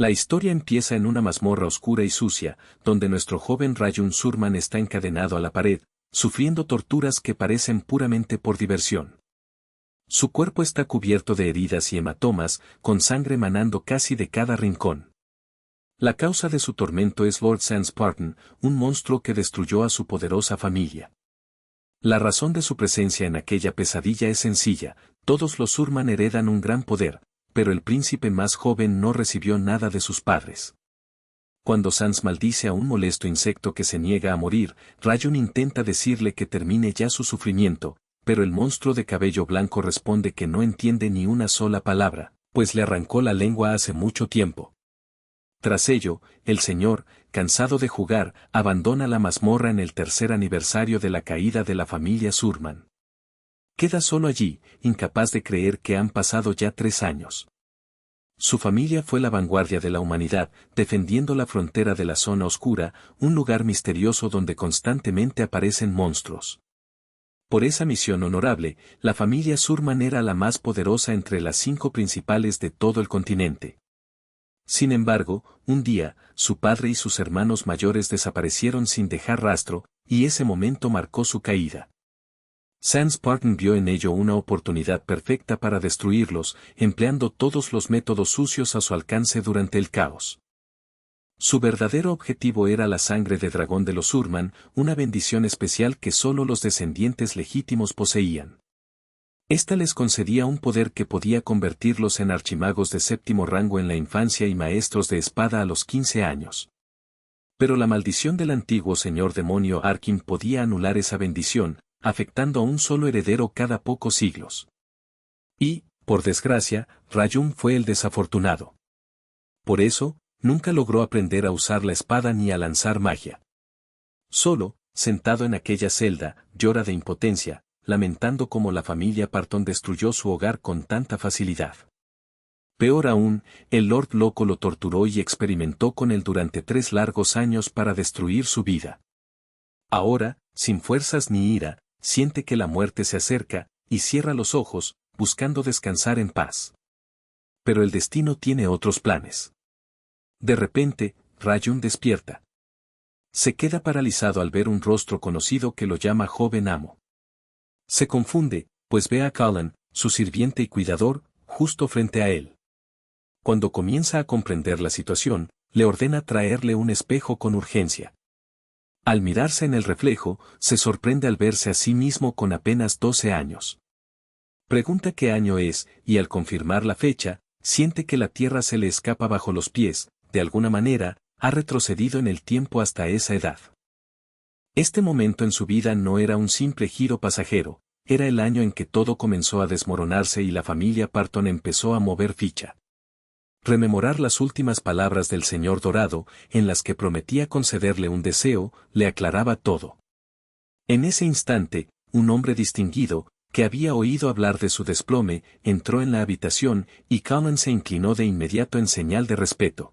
La historia empieza en una mazmorra oscura y sucia, donde nuestro joven Rayun Surman está encadenado a la pared, sufriendo torturas que parecen puramente por diversión. Su cuerpo está cubierto de heridas y hematomas, con sangre manando casi de cada rincón. La causa de su tormento es Lord Sanspartan, un monstruo que destruyó a su poderosa familia. La razón de su presencia en aquella pesadilla es sencilla: todos los Surman heredan un gran poder, pero el príncipe más joven no recibió nada de sus padres. Cuando Sans maldice a un molesto insecto que se niega a morir, Rayun intenta decirle que termine ya su sufrimiento, pero el monstruo de cabello blanco responde que no entiende ni una sola palabra, pues le arrancó la lengua hace mucho tiempo. Tras ello, el señor, cansado de jugar, abandona la mazmorra en el tercer aniversario de la caída de la familia Surman. Queda solo allí, incapaz de creer que han pasado ya 3 años. Su familia fue la vanguardia de la humanidad, defendiendo la frontera de la zona oscura, un lugar misterioso donde constantemente aparecen monstruos. Por esa misión honorable, la familia Surman era la más poderosa entre las 5 principales de todo el continente. Sin embargo, un día, su padre y sus hermanos mayores desaparecieron sin dejar rastro, y ese momento marcó su caída. Sanspartan vio en ello una oportunidad perfecta para destruirlos, empleando todos los métodos sucios a su alcance durante el caos. Su verdadero objetivo era la sangre de dragón de los Surman, una bendición especial que solo los descendientes legítimos poseían. Esta les concedía un poder que podía convertirlos en archimagos de 7º rango en la infancia y maestros de espada a los 15 años. Pero la maldición del antiguo señor demonio Arkin podía anular esa bendición, afectando a un solo heredero cada pocos siglos. Y, por desgracia, Rayun fue el desafortunado. Por eso, nunca logró aprender a usar la espada ni a lanzar magia. Solo, sentado en aquella celda, llora de impotencia, lamentando cómo la familia Parton destruyó su hogar con tanta facilidad. Peor aún, el Lord Loco lo torturó y experimentó con él durante 3 largos años para destruir su vida. Ahora, sin fuerzas ni ira, siente que la muerte se acerca, y cierra los ojos, buscando descansar en paz. Pero el destino tiene otros planes. De repente, Rayun despierta. Se queda paralizado al ver un rostro conocido que lo llama joven amo. Se confunde, pues ve a Cullen, su sirviente y cuidador, justo frente a él. Cuando comienza a comprender la situación, le ordena traerle un espejo con urgencia. Al mirarse en el reflejo, se sorprende al verse a sí mismo con apenas 12 años. Pregunta qué año es, y al confirmar la fecha, siente que la tierra se le escapa bajo los pies, de alguna manera, ha retrocedido en el tiempo hasta esa edad. Este momento en su vida no era un simple giro pasajero, era el año en que todo comenzó a desmoronarse y la familia Parton empezó a mover ficha. Rememorar las últimas palabras del Señor Dorado, en las que prometía concederle un deseo, le aclaraba todo. En ese instante, un hombre distinguido, que había oído hablar de su desplome, entró en la habitación, y Cullen se inclinó de inmediato en señal de respeto.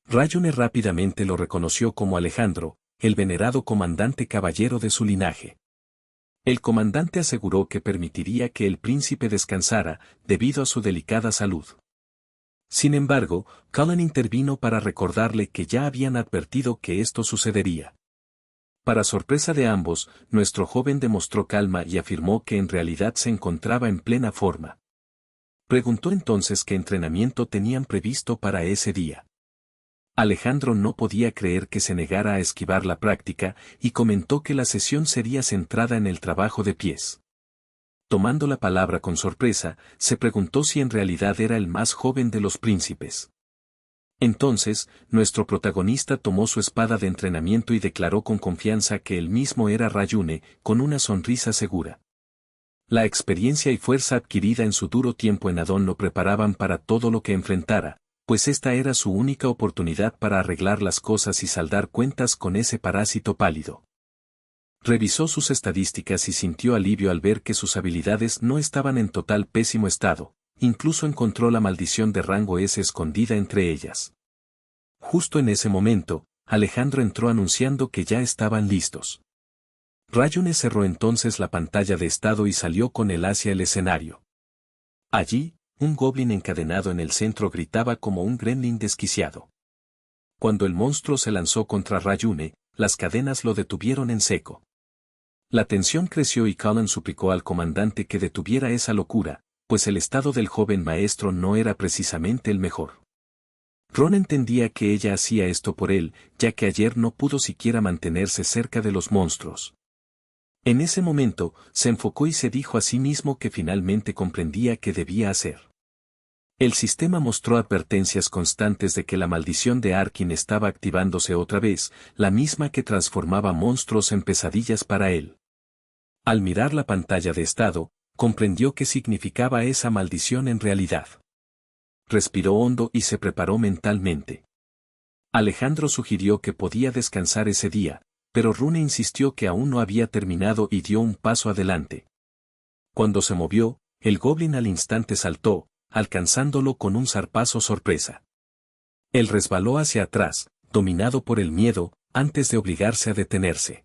Rayun rápidamente lo reconoció como Alejandro, el venerado comandante caballero de su linaje. El comandante aseguró que permitiría que el príncipe descansara, debido a su delicada salud. Sin embargo, Cullen intervino para recordarle que ya habían advertido que esto sucedería. Para sorpresa de ambos, nuestro joven demostró calma y afirmó que en realidad se encontraba en plena forma. Preguntó entonces qué entrenamiento tenían previsto para ese día. Alejandro no podía creer que se negara a esquivar la práctica, y comentó que la sesión sería centrada en el trabajo de pies. Tomando la palabra con sorpresa, se preguntó si en realidad era el más joven de los príncipes. Entonces, nuestro protagonista tomó su espada de entrenamiento y declaró con confianza que él mismo era Rayune, con una sonrisa segura. La experiencia y fuerza adquirida en su duro tiempo en Adón lo preparaban para todo lo que enfrentara, pues esta era su única oportunidad para arreglar las cosas y saldar cuentas con ese parásito pálido. Revisó sus estadísticas y sintió alivio al ver que sus habilidades no estaban en total pésimo estado, incluso encontró la maldición de rango S escondida entre ellas. Justo en ese momento, Alejandro entró anunciando que ya estaban listos. Rayune cerró entonces la pantalla de estado y salió con él hacia el escenario. Allí, un goblin encadenado en el centro gritaba como un gremlin desquiciado. Cuando el monstruo se lanzó contra Ryune, las cadenas lo detuvieron en seco. La tensión creció y Cullen suplicó al comandante que detuviera esa locura, pues el estado del joven maestro no era precisamente el mejor. Ron entendía que ella hacía esto por él, ya que ayer no pudo siquiera mantenerse cerca de los monstruos. En ese momento, se enfocó y se dijo a sí mismo que finalmente comprendía qué debía hacer. El sistema mostró advertencias constantes de que la maldición de Arkin estaba activándose otra vez, la misma que transformaba monstruos en pesadillas para él. Al mirar la pantalla de estado, comprendió qué significaba esa maldición en realidad. Respiró hondo y se preparó mentalmente. Alejandro sugirió que podía descansar ese día, pero Rune insistió que aún no había terminado y dio un paso adelante. Cuando se movió, el goblin al instante saltó, alcanzándolo con un zarpazo sorpresa. Él resbaló hacia atrás, dominado por el miedo, antes de obligarse a detenerse.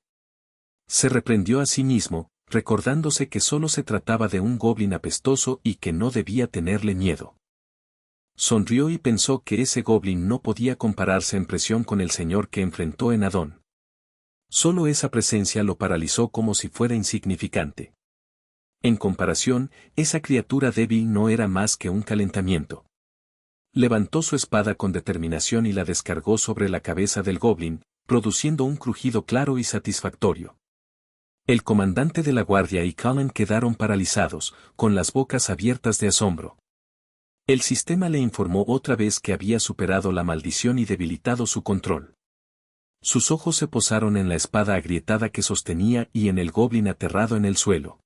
Se reprendió a sí mismo, recordándose que solo se trataba de un goblin apestoso y que no debía tenerle miedo. Sonrió y pensó que ese goblin no podía compararse en presión con el señor que enfrentó en Adón. Solo esa presencia lo paralizó como si fuera insignificante. En comparación, esa criatura débil no era más que un calentamiento. Levantó su espada con determinación y la descargó sobre la cabeza del goblin, produciendo un crujido claro y satisfactorio. El comandante de la guardia y Cullen quedaron paralizados, con las bocas abiertas de asombro. El sistema le informó otra vez que había superado la maldición y debilitado su control. Sus ojos se posaron en la espada agrietada que sostenía y en el goblin aterrado en el suelo.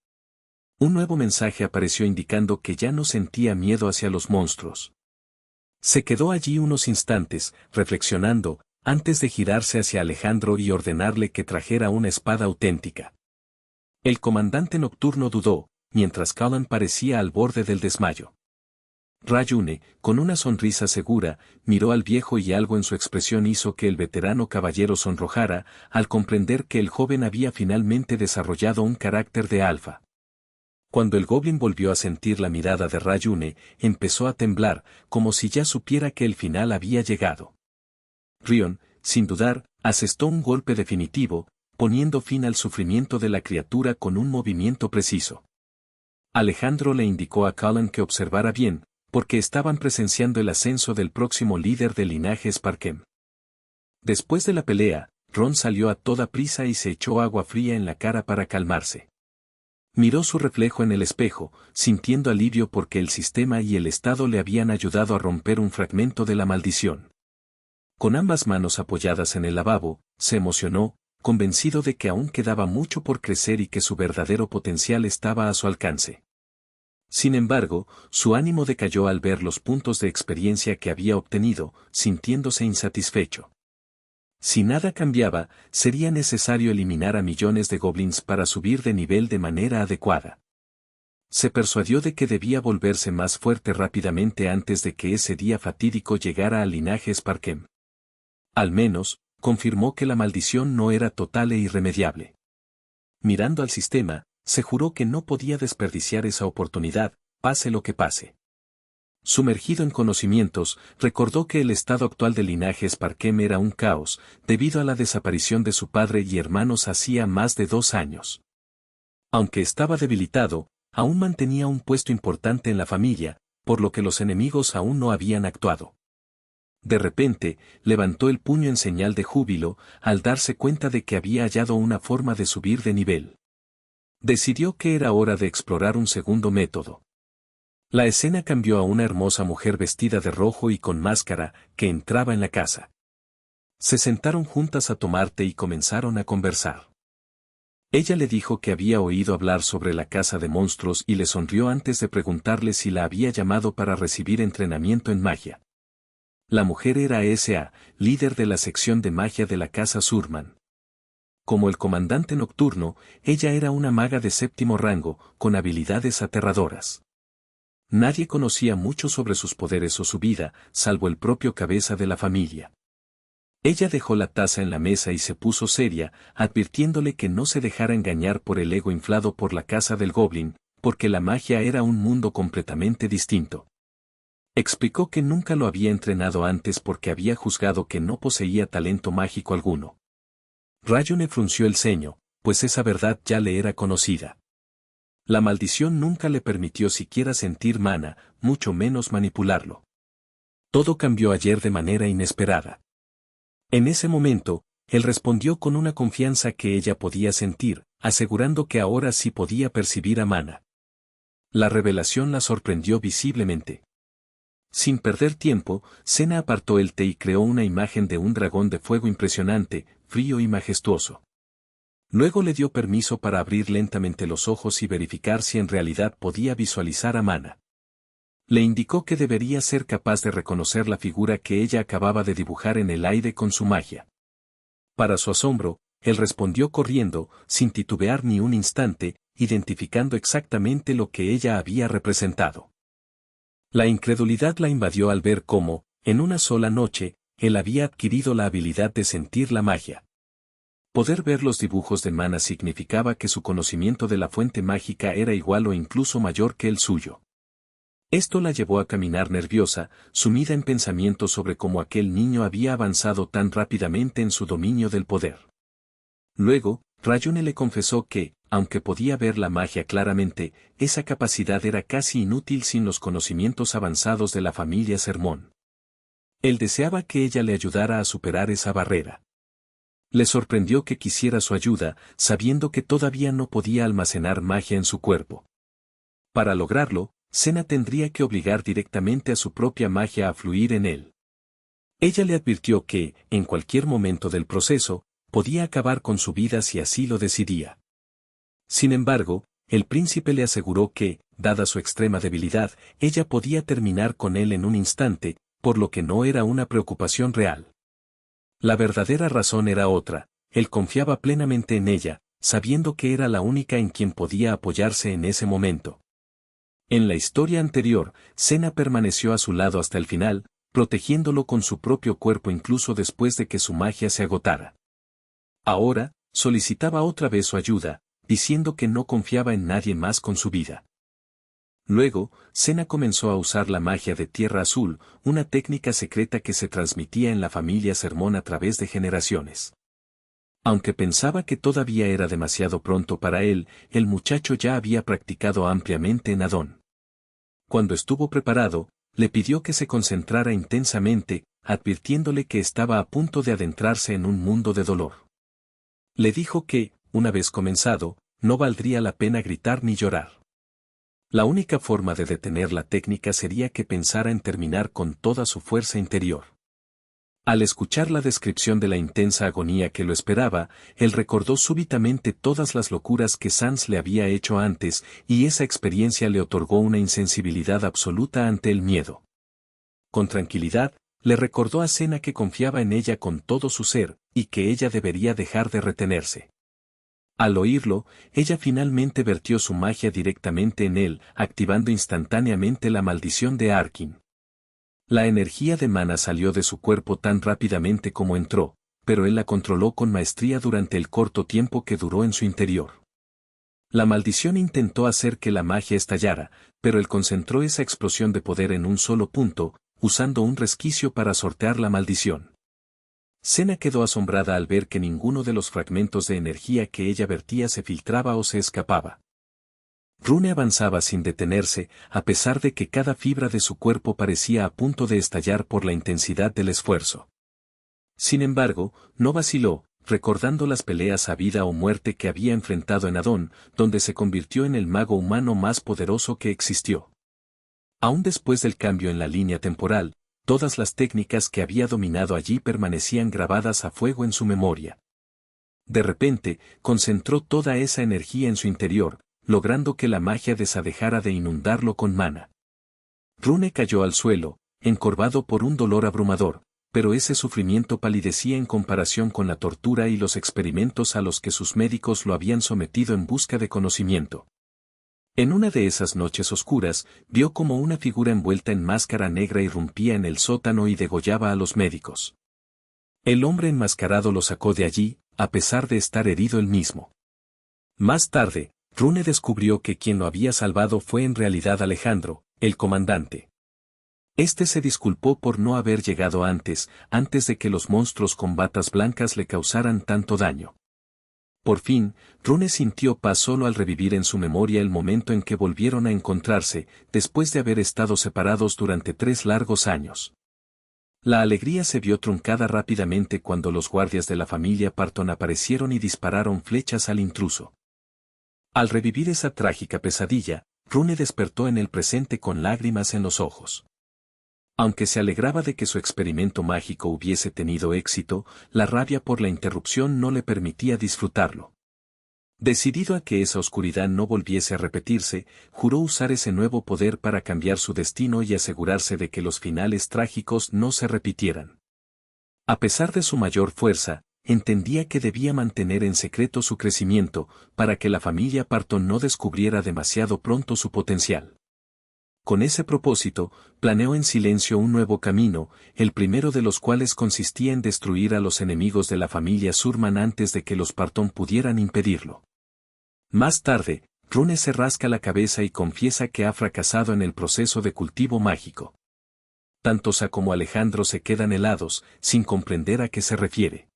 Un nuevo mensaje apareció indicando que ya no sentía miedo hacia los monstruos. Se quedó allí unos instantes, reflexionando, antes de girarse hacia Alejandro y ordenarle que trajera una espada auténtica. El comandante nocturno dudó, mientras Cullen parecía al borde del desmayo. Ryune, con una sonrisa segura, miró al viejo y algo en su expresión hizo que el veterano caballero sonrojara, al comprender que el joven había finalmente desarrollado un carácter de alfa. Cuando el goblin volvió a sentir la mirada de Ryune, empezó a temblar, como si ya supiera que el final había llegado. Rion, sin dudar, asestó un golpe definitivo, poniendo fin al sufrimiento de la criatura con un movimiento preciso. Alejandro le indicó a Cullen que observara bien, porque estaban presenciando el ascenso del próximo líder del linaje Sparkem. Después de la pelea, Ron salió a toda prisa y se echó agua fría en la cara para calmarse. Miró su reflejo en el espejo, sintiendo alivio porque el sistema y el estado le habían ayudado a romper un fragmento de la maldición. Con ambas manos apoyadas en el lavabo, se emocionó, convencido de que aún quedaba mucho por crecer y que su verdadero potencial estaba a su alcance. Sin embargo, su ánimo decayó al ver los puntos de experiencia que había obtenido, sintiéndose insatisfecho. Si nada cambiaba, sería necesario eliminar a millones de goblins para subir de nivel de manera adecuada. Se persuadió de que debía volverse más fuerte rápidamente antes de que ese día fatídico llegara al linaje Sparkem. Al menos, confirmó que la maldición no era total e irremediable. Mirando al sistema, se juró que no podía desperdiciar esa oportunidad, pase lo que pase. Sumergido en conocimientos, recordó que el estado actual del linaje Sparkem era un caos, debido a la desaparición de su padre y hermanos hacía más de 2 años. Aunque estaba debilitado, aún mantenía un puesto importante en la familia, por lo que los enemigos aún no habían actuado. De repente, levantó el puño en señal de júbilo, al darse cuenta de que había hallado una forma de subir de nivel. Decidió que era hora de explorar un segundo método. La escena cambió a una hermosa mujer vestida de rojo y con máscara, que entraba en la casa. Se sentaron juntas a tomar té y comenzaron a conversar. Ella le dijo que había oído hablar sobre la casa de monstruos y le sonrió antes de preguntarle si la había llamado para recibir entrenamiento en magia. La mujer era S.A., líder de la sección de magia de la casa Surman. Como el comandante nocturno, ella era una maga de 7º rango, con habilidades aterradoras. Nadie conocía mucho sobre sus poderes o su vida, salvo el propio cabeza de la familia. Ella dejó la taza en la mesa y se puso seria, advirtiéndole que no se dejara engañar por el ego inflado por la casa del goblin, porque la magia era un mundo completamente distinto. Explicó que nunca lo había entrenado antes porque había juzgado que no poseía talento mágico alguno. Ryune frunció el ceño, pues esa verdad ya le era conocida. La maldición nunca le permitió siquiera sentir mana, mucho menos manipularlo. Todo cambió ayer de manera inesperada. En ese momento, él respondió con una confianza que ella podía sentir, asegurando que ahora sí podía percibir a Mana. La revelación la sorprendió visiblemente. Sin perder tiempo, Senna apartó el té y creó una imagen de un dragón de fuego impresionante, frío y majestuoso. Luego le dio permiso para abrir lentamente los ojos y verificar si en realidad podía visualizar a Mana. Le indicó que debería ser capaz de reconocer la figura que ella acababa de dibujar en el aire con su magia. Para su asombro, él respondió corriendo, sin titubear ni un instante, identificando exactamente lo que ella había representado. La incredulidad la invadió al ver cómo, en una sola noche, él había adquirido la habilidad de sentir la magia. Poder ver los dibujos de Mana significaba que su conocimiento de la fuente mágica era igual o incluso mayor que el suyo. Esto la llevó a caminar nerviosa, sumida en pensamientos sobre cómo aquel niño había avanzado tan rápidamente en su dominio del poder. Luego, Ryune le confesó que, aunque podía ver la magia claramente, esa capacidad era casi inútil sin los conocimientos avanzados de la familia Sermón. Él deseaba que ella le ayudara a superar esa barrera. Le sorprendió que quisiera su ayuda, sabiendo que todavía no podía almacenar magia en su cuerpo. Para lograrlo, Senna tendría que obligar directamente a su propia magia a fluir en él. Ella le advirtió que, en cualquier momento del proceso, podía acabar con su vida si así lo decidía. Sin embargo, el príncipe le aseguró que, dada su extrema debilidad, ella podía terminar con él en un instante, por lo que no era una preocupación real. La verdadera razón era otra, él confiaba plenamente en ella, sabiendo que era la única en quien podía apoyarse en ese momento. En la historia anterior, Senna permaneció a su lado hasta el final, protegiéndolo con su propio cuerpo incluso después de que su magia se agotara. Ahora, solicitaba otra vez su ayuda, diciendo que no confiaba en nadie más con su vida. Luego, Senna comenzó a usar la magia de Tierra Azul, una técnica secreta que se transmitía en la familia Sermón a través de generaciones. Aunque pensaba que todavía era demasiado pronto para él, el muchacho ya había practicado ampliamente en Adón. Cuando estuvo preparado, le pidió que se concentrara intensamente, advirtiéndole que estaba a punto de adentrarse en un mundo de dolor. Le dijo que, una vez comenzado, no valdría la pena gritar ni llorar. La única forma de detener la técnica sería que pensara en terminar con toda su fuerza interior. Al escuchar la descripción de la intensa agonía que lo esperaba, él recordó súbitamente todas las locuras que Sans le había hecho antes, y esa experiencia le otorgó una insensibilidad absoluta ante el miedo. Con tranquilidad, le recordó a Senna que confiaba en ella con todo su ser, y que ella debería dejar de retenerse. Al oírlo, ella finalmente vertió su magia directamente en él, activando instantáneamente la maldición de Arkin. La energía de Mana salió de su cuerpo tan rápidamente como entró, pero él la controló con maestría durante el corto tiempo que duró en su interior. La maldición intentó hacer que la magia estallara, pero él concentró esa explosión de poder en un solo punto, usando un resquicio para sortear la maldición. Senna quedó asombrada al ver que ninguno de los fragmentos de energía que ella vertía se filtraba o se escapaba. Rune avanzaba sin detenerse, a pesar de que cada fibra de su cuerpo parecía a punto de estallar por la intensidad del esfuerzo. Sin embargo, no vaciló, recordando las peleas a vida o muerte que había enfrentado en Adón, donde se convirtió en el mago humano más poderoso que existió. Aún después del cambio en la línea temporal, todas las técnicas que había dominado allí permanecían grabadas a fuego en su memoria. De repente, concentró toda esa energía en su interior, logrando que la magia dejara de inundarlo con mana. Rune cayó al suelo, encorvado por un dolor abrumador, pero ese sufrimiento palidecía en comparación con la tortura y los experimentos a los que sus médicos lo habían sometido en busca de conocimiento. En una de esas noches oscuras, vio como una figura envuelta en máscara negra irrumpía en el sótano y degollaba a los médicos. El hombre enmascarado lo sacó de allí, a pesar de estar herido él mismo. Más tarde, Rune descubrió que quien lo había salvado fue en realidad Alejandro, el comandante. Este se disculpó por no haber llegado antes de que los monstruos con batas blancas le causaran tanto daño. Por fin, Rune sintió paz solo al revivir en su memoria el momento en que volvieron a encontrarse, después de haber estado separados durante 3 largos años. La alegría se vio truncada rápidamente cuando los guardias de la familia Parton aparecieron y dispararon flechas al intruso. Al revivir esa trágica pesadilla, Rune despertó en el presente con lágrimas en los ojos. Aunque se alegraba de que su experimento mágico hubiese tenido éxito, la rabia por la interrupción no le permitía disfrutarlo. Decidido a que esa oscuridad no volviese a repetirse, juró usar ese nuevo poder para cambiar su destino y asegurarse de que los finales trágicos no se repitieran. A pesar de su mayor fuerza, entendía que debía mantener en secreto su crecimiento, para que la familia Parton no descubriera demasiado pronto su potencial. Con ese propósito, planeó en silencio un nuevo camino, el primero de los cuales consistía en destruir a los enemigos de la familia Surman antes de que los Parton pudieran impedirlo. Más tarde, Rune se rasca la cabeza y confiesa que ha fracasado en el proceso de cultivo mágico. Tanto Sa como Alejandro se quedan helados, sin comprender a qué se refiere.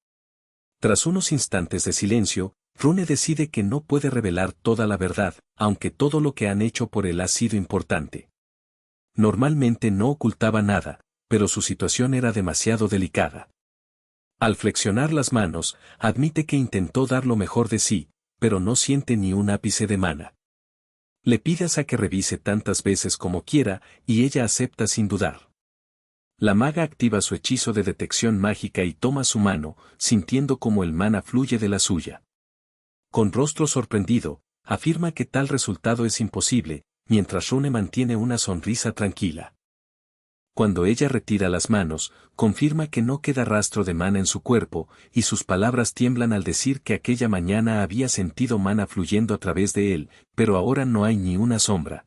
Tras unos instantes de silencio, Rune decide que no puede revelar toda la verdad, aunque todo lo que han hecho por él ha sido importante. Normalmente no ocultaba nada, pero su situación era demasiado delicada. Al flexionar las manos, admite que intentó dar lo mejor de sí, pero no siente ni un ápice de mana. Le pide a Sa que revise tantas veces como quiera, y ella acepta sin dudar. La maga activa su hechizo de detección mágica y toma su mano, sintiendo como el mana fluye de la suya. Con rostro sorprendido, afirma que tal resultado es imposible, mientras Rune mantiene una sonrisa tranquila. Cuando ella retira las manos, confirma que no queda rastro de mana en su cuerpo, y sus palabras tiemblan al decir que aquella mañana había sentido mana fluyendo a través de él, pero ahora no hay ni una sombra.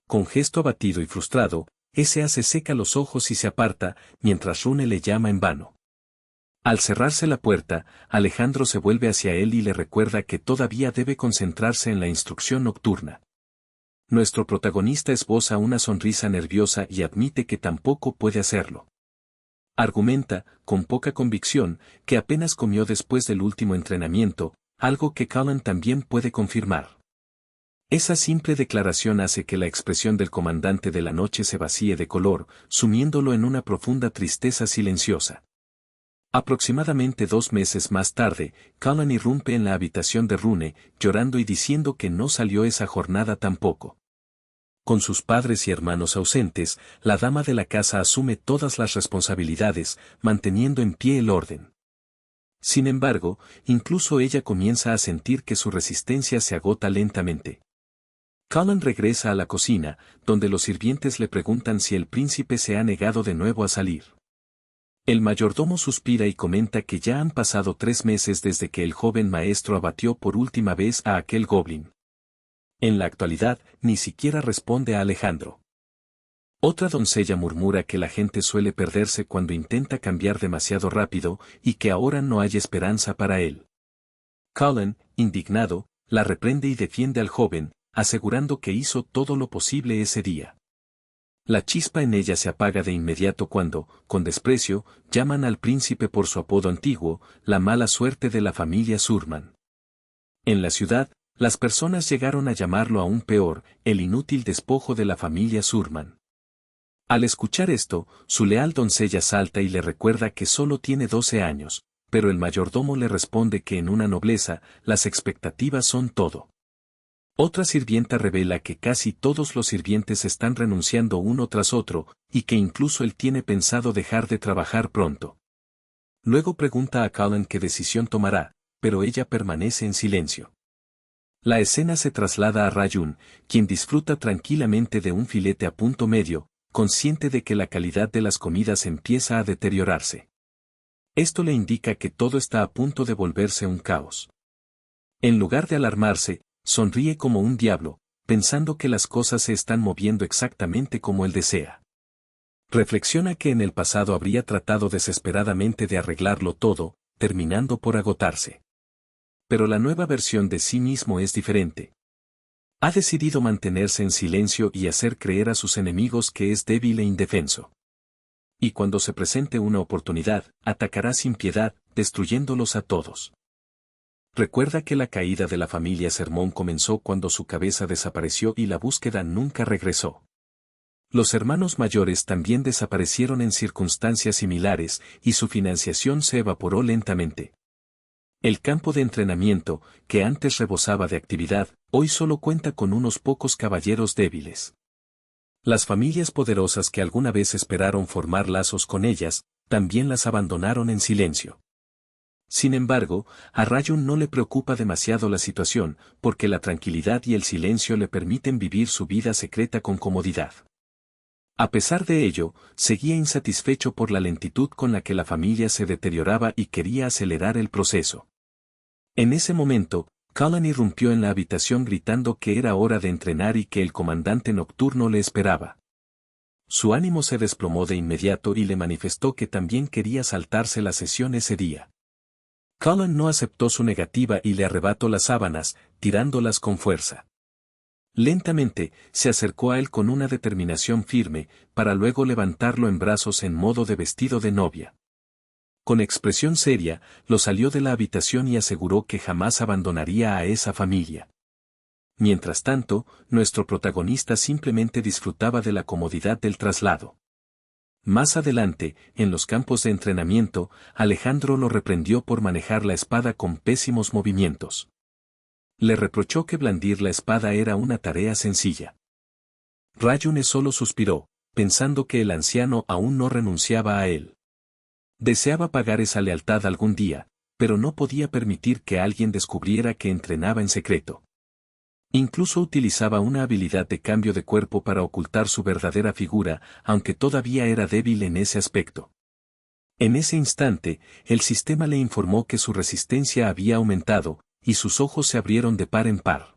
Con gesto abatido y frustrado, S.A. se seca los ojos y se aparta, mientras Rune le llama en vano. Al cerrarse la puerta, Alejandro se vuelve hacia él y le recuerda que todavía debe concentrarse en la instrucción nocturna. Nuestro protagonista esboza una sonrisa nerviosa y admite que tampoco puede hacerlo. Argumenta, con poca convicción, que apenas comió después del último entrenamiento, algo que Cullen también puede confirmar. Esa simple declaración hace que la expresión del comandante de la noche se vacíe de color, sumiéndolo en una profunda tristeza silenciosa. Aproximadamente 2 meses más tarde, Cullen irrumpe en la habitación de Rune, llorando y diciendo que no salió esa jornada tampoco. Con sus padres y hermanos ausentes, la dama de la casa asume todas las responsabilidades, manteniendo en pie el orden. Sin embargo, incluso ella comienza a sentir que su resistencia se agota lentamente. Cullen regresa a la cocina, donde los sirvientes le preguntan si el príncipe se ha negado de nuevo a salir. El mayordomo suspira y comenta que ya han pasado 3 meses desde que el joven maestro abatió por última vez a aquel goblin. En la actualidad, ni siquiera responde a Alejandro. Otra doncella murmura que la gente suele perderse cuando intenta cambiar demasiado rápido y que ahora no hay esperanza para él. Cullen, indignado, la reprende y defiende al joven, asegurando que hizo todo lo posible ese día. La chispa en ella se apaga de inmediato cuando, con desprecio, llaman al príncipe por su apodo antiguo, la mala suerte de la familia Surman. En la ciudad, las personas llegaron a llamarlo aún peor, el inútil despojo de la familia Surman. Al escuchar esto, su leal doncella salta y le recuerda que solo tiene 12 años, pero el mayordomo le responde que en una nobleza, las expectativas son todo. Otra sirvienta revela que casi todos los sirvientes están renunciando uno tras otro, y que incluso él tiene pensado dejar de trabajar pronto. Luego pregunta a Cullen qué decisión tomará, pero ella permanece en silencio. La escena se traslada a Rayun, quien disfruta tranquilamente de un filete a punto medio, consciente de que la calidad de las comidas empieza a deteriorarse. Esto le indica que todo está a punto de volverse un caos. En lugar de alarmarse, sonríe como un diablo, pensando que las cosas se están moviendo exactamente como él desea. Reflexiona que en el pasado habría tratado desesperadamente de arreglarlo todo, terminando por agotarse. Pero la nueva versión de sí mismo es diferente. Ha decidido mantenerse en silencio y hacer creer a sus enemigos que es débil e indefenso. Y cuando se presente una oportunidad, atacará sin piedad, destruyéndolos a todos. Recuerda que la caída de la familia Sermón comenzó cuando su cabeza desapareció y la búsqueda nunca regresó. Los hermanos mayores también desaparecieron en circunstancias similares y su financiación se evaporó lentamente. El campo de entrenamiento, que antes rebosaba de actividad, hoy solo cuenta con unos pocos caballeros débiles. Las familias poderosas que alguna vez esperaron formar lazos con ellas, también las abandonaron en silencio. Sin embargo, a Rayun no le preocupa demasiado la situación, porque la tranquilidad y el silencio le permiten vivir su vida secreta con comodidad. A pesar de ello, seguía insatisfecho por la lentitud con la que la familia se deterioraba y quería acelerar el proceso. En ese momento, Cullen irrumpió en la habitación gritando que era hora de entrenar y que el comandante nocturno le esperaba. Su ánimo se desplomó de inmediato y le manifestó que también quería saltarse la sesión ese día. Cullen no aceptó su negativa y le arrebató las sábanas, tirándolas con fuerza. Lentamente, se acercó a él con una determinación firme, para luego levantarlo en brazos en modo de vestido de novia. Con expresión seria, lo salió de la habitación y aseguró que jamás abandonaría a esa familia. Mientras tanto, nuestro protagonista simplemente disfrutaba de la comodidad del traslado. Más adelante, en los campos de entrenamiento, Alejandro lo reprendió por manejar la espada con pésimos movimientos. Le reprochó que blandir la espada era una tarea sencilla. Rayun solo suspiró, pensando que el anciano aún no renunciaba a él. Deseaba pagar esa lealtad algún día, pero no podía permitir que alguien descubriera que entrenaba en secreto. Incluso utilizaba una habilidad de cambio de cuerpo para ocultar su verdadera figura, aunque todavía era débil en ese aspecto. En ese instante, el sistema le informó que su resistencia había aumentado, y sus ojos se abrieron de par en par.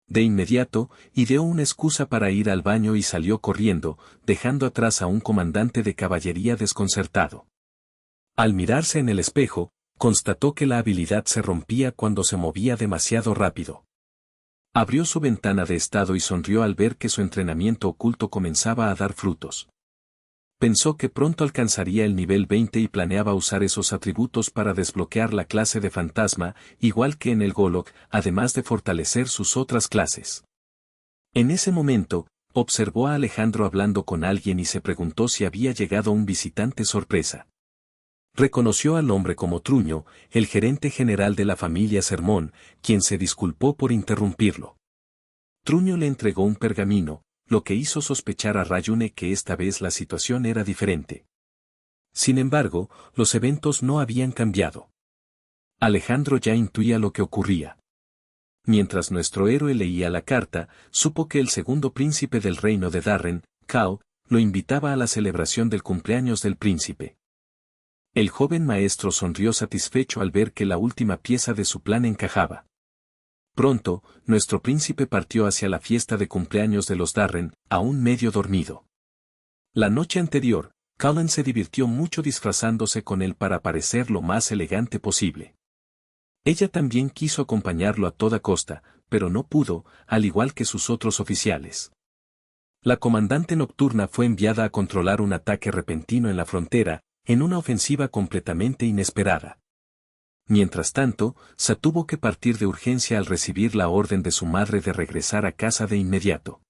De inmediato, ideó una excusa para ir al baño y salió corriendo, dejando atrás a un comandante de caballería desconcertado. Al mirarse en el espejo, constató que la habilidad se rompía cuando se movía demasiado rápido. Abrió su ventana de estado y sonrió al ver que su entrenamiento oculto comenzaba a dar frutos. Pensó que pronto alcanzaría el nivel 20 y planeaba usar esos atributos para desbloquear la clase de fantasma, igual que en el Golok, además de fortalecer sus otras clases. En ese momento, observó a Alejandro hablando con alguien y se preguntó si había llegado un visitante sorpresa. Reconoció al hombre como Truño, el gerente general de la familia Sermón, quien se disculpó por interrumpirlo. Truño le entregó un pergamino, lo que hizo sospechar a Rayune que esta vez la situación era diferente. Sin embargo, los eventos no habían cambiado. Alejandro ya intuía lo que ocurría. Mientras nuestro héroe leía la carta, supo que el segundo príncipe del reino de Darren, Cao, lo invitaba a la celebración del cumpleaños del príncipe. El joven maestro sonrió satisfecho al ver que la última pieza de su plan encajaba. Pronto, nuestro príncipe partió hacia la fiesta de cumpleaños de los Darren, aún medio dormido. La noche anterior, Cullen se divirtió mucho disfrazándose con él para parecer lo más elegante posible. Ella también quiso acompañarlo a toda costa, pero no pudo, al igual que sus otros oficiales. La comandante nocturna fue enviada a controlar un ataque repentino en la frontera, en una ofensiva completamente inesperada. Mientras tanto, Sa tuvo que partir de urgencia al recibir la orden de su madre de regresar a casa de inmediato.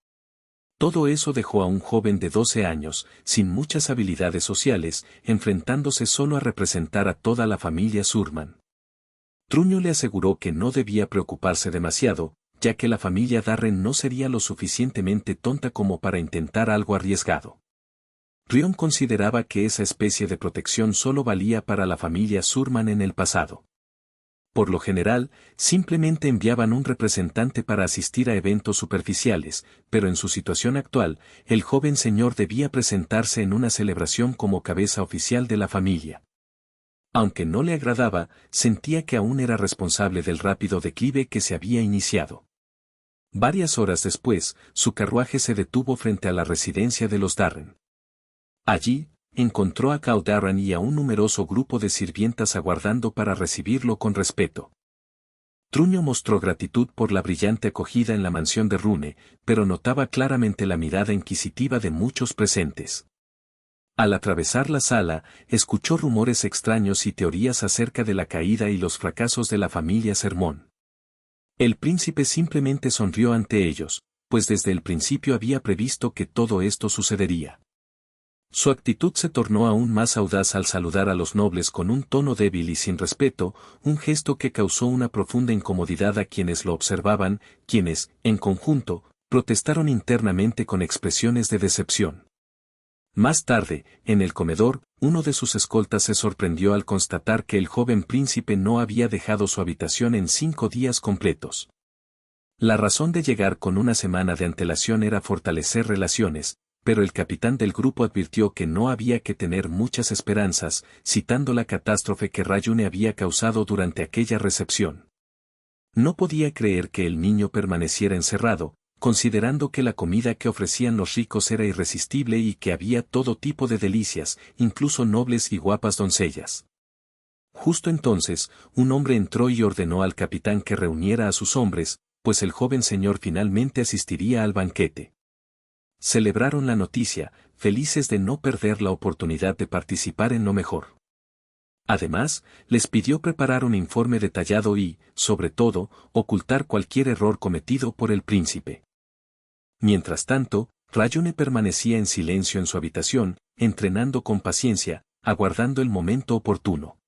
Todo eso dejó a un joven de 12 años, sin muchas habilidades sociales, enfrentándose solo a representar a toda la familia Surman. Truño le aseguró que no debía preocuparse demasiado, ya que la familia Darren no sería lo suficientemente tonta como para intentar algo arriesgado. Rion consideraba que esa especie de protección solo valía para la familia Surman en el pasado. Por lo general, simplemente enviaban un representante para asistir a eventos superficiales, pero en su situación actual, el joven señor debía presentarse en una celebración como cabeza oficial de la familia. Aunque no le agradaba, sentía que aún era responsable del rápido declive que se había iniciado. Varias horas después, su carruaje se detuvo frente a la residencia de los Darren. Allí, encontró a Cao Darren y a un numeroso grupo de sirvientas aguardando para recibirlo con respeto. Truño mostró gratitud por la brillante acogida en la mansión de Rune, pero notaba claramente la mirada inquisitiva de muchos presentes. Al atravesar la sala, escuchó rumores extraños y teorías acerca de la caída y los fracasos de la familia Sermón. El príncipe simplemente sonrió ante ellos, pues desde el principio había previsto que todo esto sucedería. Su actitud se tornó aún más audaz al saludar a los nobles con un tono débil y sin respeto, un gesto que causó una profunda incomodidad a quienes lo observaban, quienes, en conjunto, protestaron internamente con expresiones de decepción. Más tarde, en el comedor, uno de sus escoltas se sorprendió al constatar que el joven príncipe no había dejado su habitación en 5 días completos. La razón de llegar con una semana de antelación era fortalecer relaciones, pero el capitán del grupo advirtió que no había que tener muchas esperanzas, citando la catástrofe que Rayune había causado durante aquella recepción. No podía creer que el niño permaneciera encerrado, considerando que la comida que ofrecían los ricos era irresistible y que había todo tipo de delicias, incluso nobles y guapas doncellas. Justo entonces, un hombre entró y ordenó al capitán que reuniera a sus hombres, pues el joven señor finalmente asistiría al banquete. Celebraron la noticia, felices de no perder la oportunidad de participar en lo mejor. Además, les pidió preparar un informe detallado y, sobre todo, ocultar cualquier error cometido por el príncipe. Mientras tanto, Rayune permanecía en silencio en su habitación, entrenando con paciencia, aguardando el momento oportuno.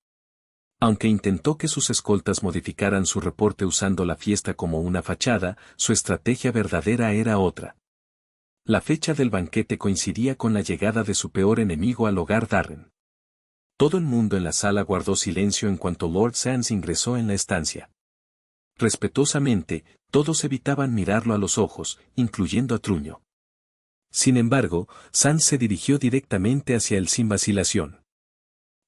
Aunque intentó que sus escoltas modificaran su reporte usando la fiesta como una fachada, su estrategia verdadera era otra. La fecha del banquete coincidía con la llegada de su peor enemigo al hogar Darren. Todo el mundo en la sala guardó silencio en cuanto Lord Sands ingresó en la estancia. Respetuosamente, todos evitaban mirarlo a los ojos, incluyendo a Truño. Sin embargo, Sands se dirigió directamente hacia él sin vacilación.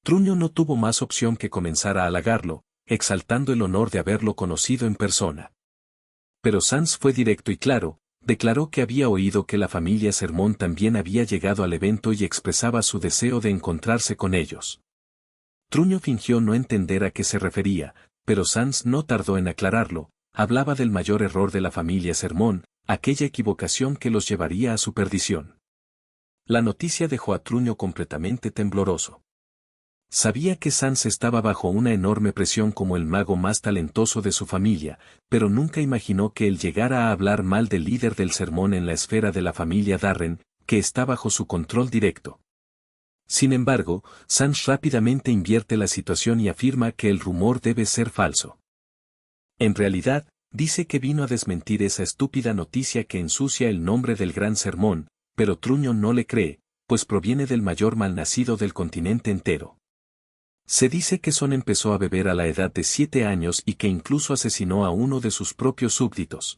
Truño no tuvo más opción que comenzar a halagarlo, exaltando el honor de haberlo conocido en persona. Pero Sands fue directo y claro. Declaró que había oído que la familia Sermón también había llegado al evento y expresaba su deseo de encontrarse con ellos. Truño fingió no entender a qué se refería, pero Sands no tardó en aclararlo, hablaba del mayor error de la familia Sermón, aquella equivocación que los llevaría a su perdición. La noticia dejó a Truño completamente tembloroso. Sabía que Sands estaba bajo una enorme presión como el mago más talentoso de su familia, pero nunca imaginó que él llegara a hablar mal del líder del sermón en la esfera de la familia Darren, que está bajo su control directo. Sin embargo, Sands rápidamente invierte la situación y afirma que el rumor debe ser falso. En realidad, dice que vino a desmentir esa estúpida noticia que ensucia el nombre del gran sermón, pero Truño no le cree, pues proviene del mayor malnacido del continente entero. Se dice que Son empezó a beber a la edad de 7 años y que incluso asesinó a uno de sus propios súbditos.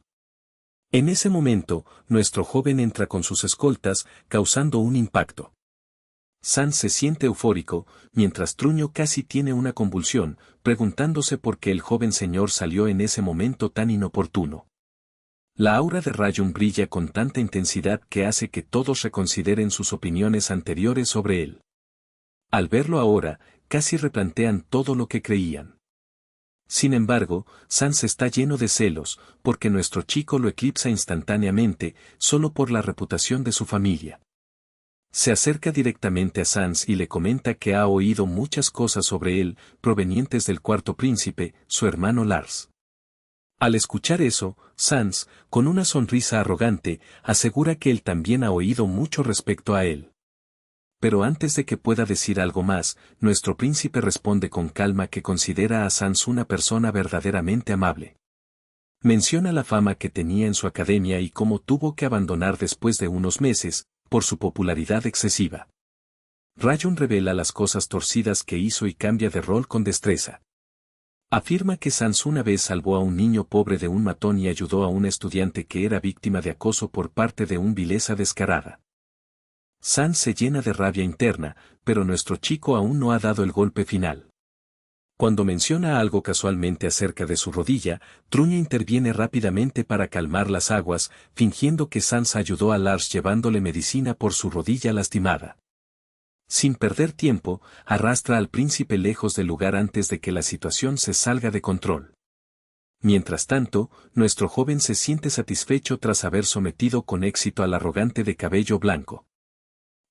En ese momento, nuestro joven entra con sus escoltas, causando un impacto. Sands se siente eufórico, mientras Truño casi tiene una convulsión, preguntándose por qué el joven señor salió en ese momento tan inoportuno. La aura de Rayun brilla con tanta intensidad que hace que todos reconsideren sus opiniones anteriores sobre él. Al verlo ahora, casi replantean todo lo que creían. Sin embargo, Sands está lleno de celos, porque nuestro chico lo eclipsa instantáneamente, solo por la reputación de su familia. Se acerca directamente a Sands y le comenta que ha oído muchas cosas sobre él, provenientes del cuarto príncipe, su hermano Lars. Al escuchar eso, Sands, con una sonrisa arrogante, asegura que él también ha oído mucho respecto a él. Pero antes de que pueda decir algo más, nuestro príncipe responde con calma que considera a Sands una persona verdaderamente amable. Menciona la fama que tenía en su academia y cómo tuvo que abandonar después de unos meses, por su popularidad excesiva. Rayun revela las cosas torcidas que hizo y cambia de rol con destreza. Afirma que Sands una vez salvó a un niño pobre de un matón y ayudó a un estudiante que era víctima de acoso por parte de un vileza descarada. Sands se llena de rabia interna, pero nuestro chico aún no ha dado el golpe final. Cuando menciona algo casualmente acerca de su rodilla, Truño interviene rápidamente para calmar las aguas, fingiendo que Sands ayudó a Lars llevándole medicina por su rodilla lastimada. Sin perder tiempo, arrastra al príncipe lejos del lugar antes de que la situación se salga de control. Mientras tanto, nuestro joven se siente satisfecho tras haber sometido con éxito al arrogante de cabello blanco.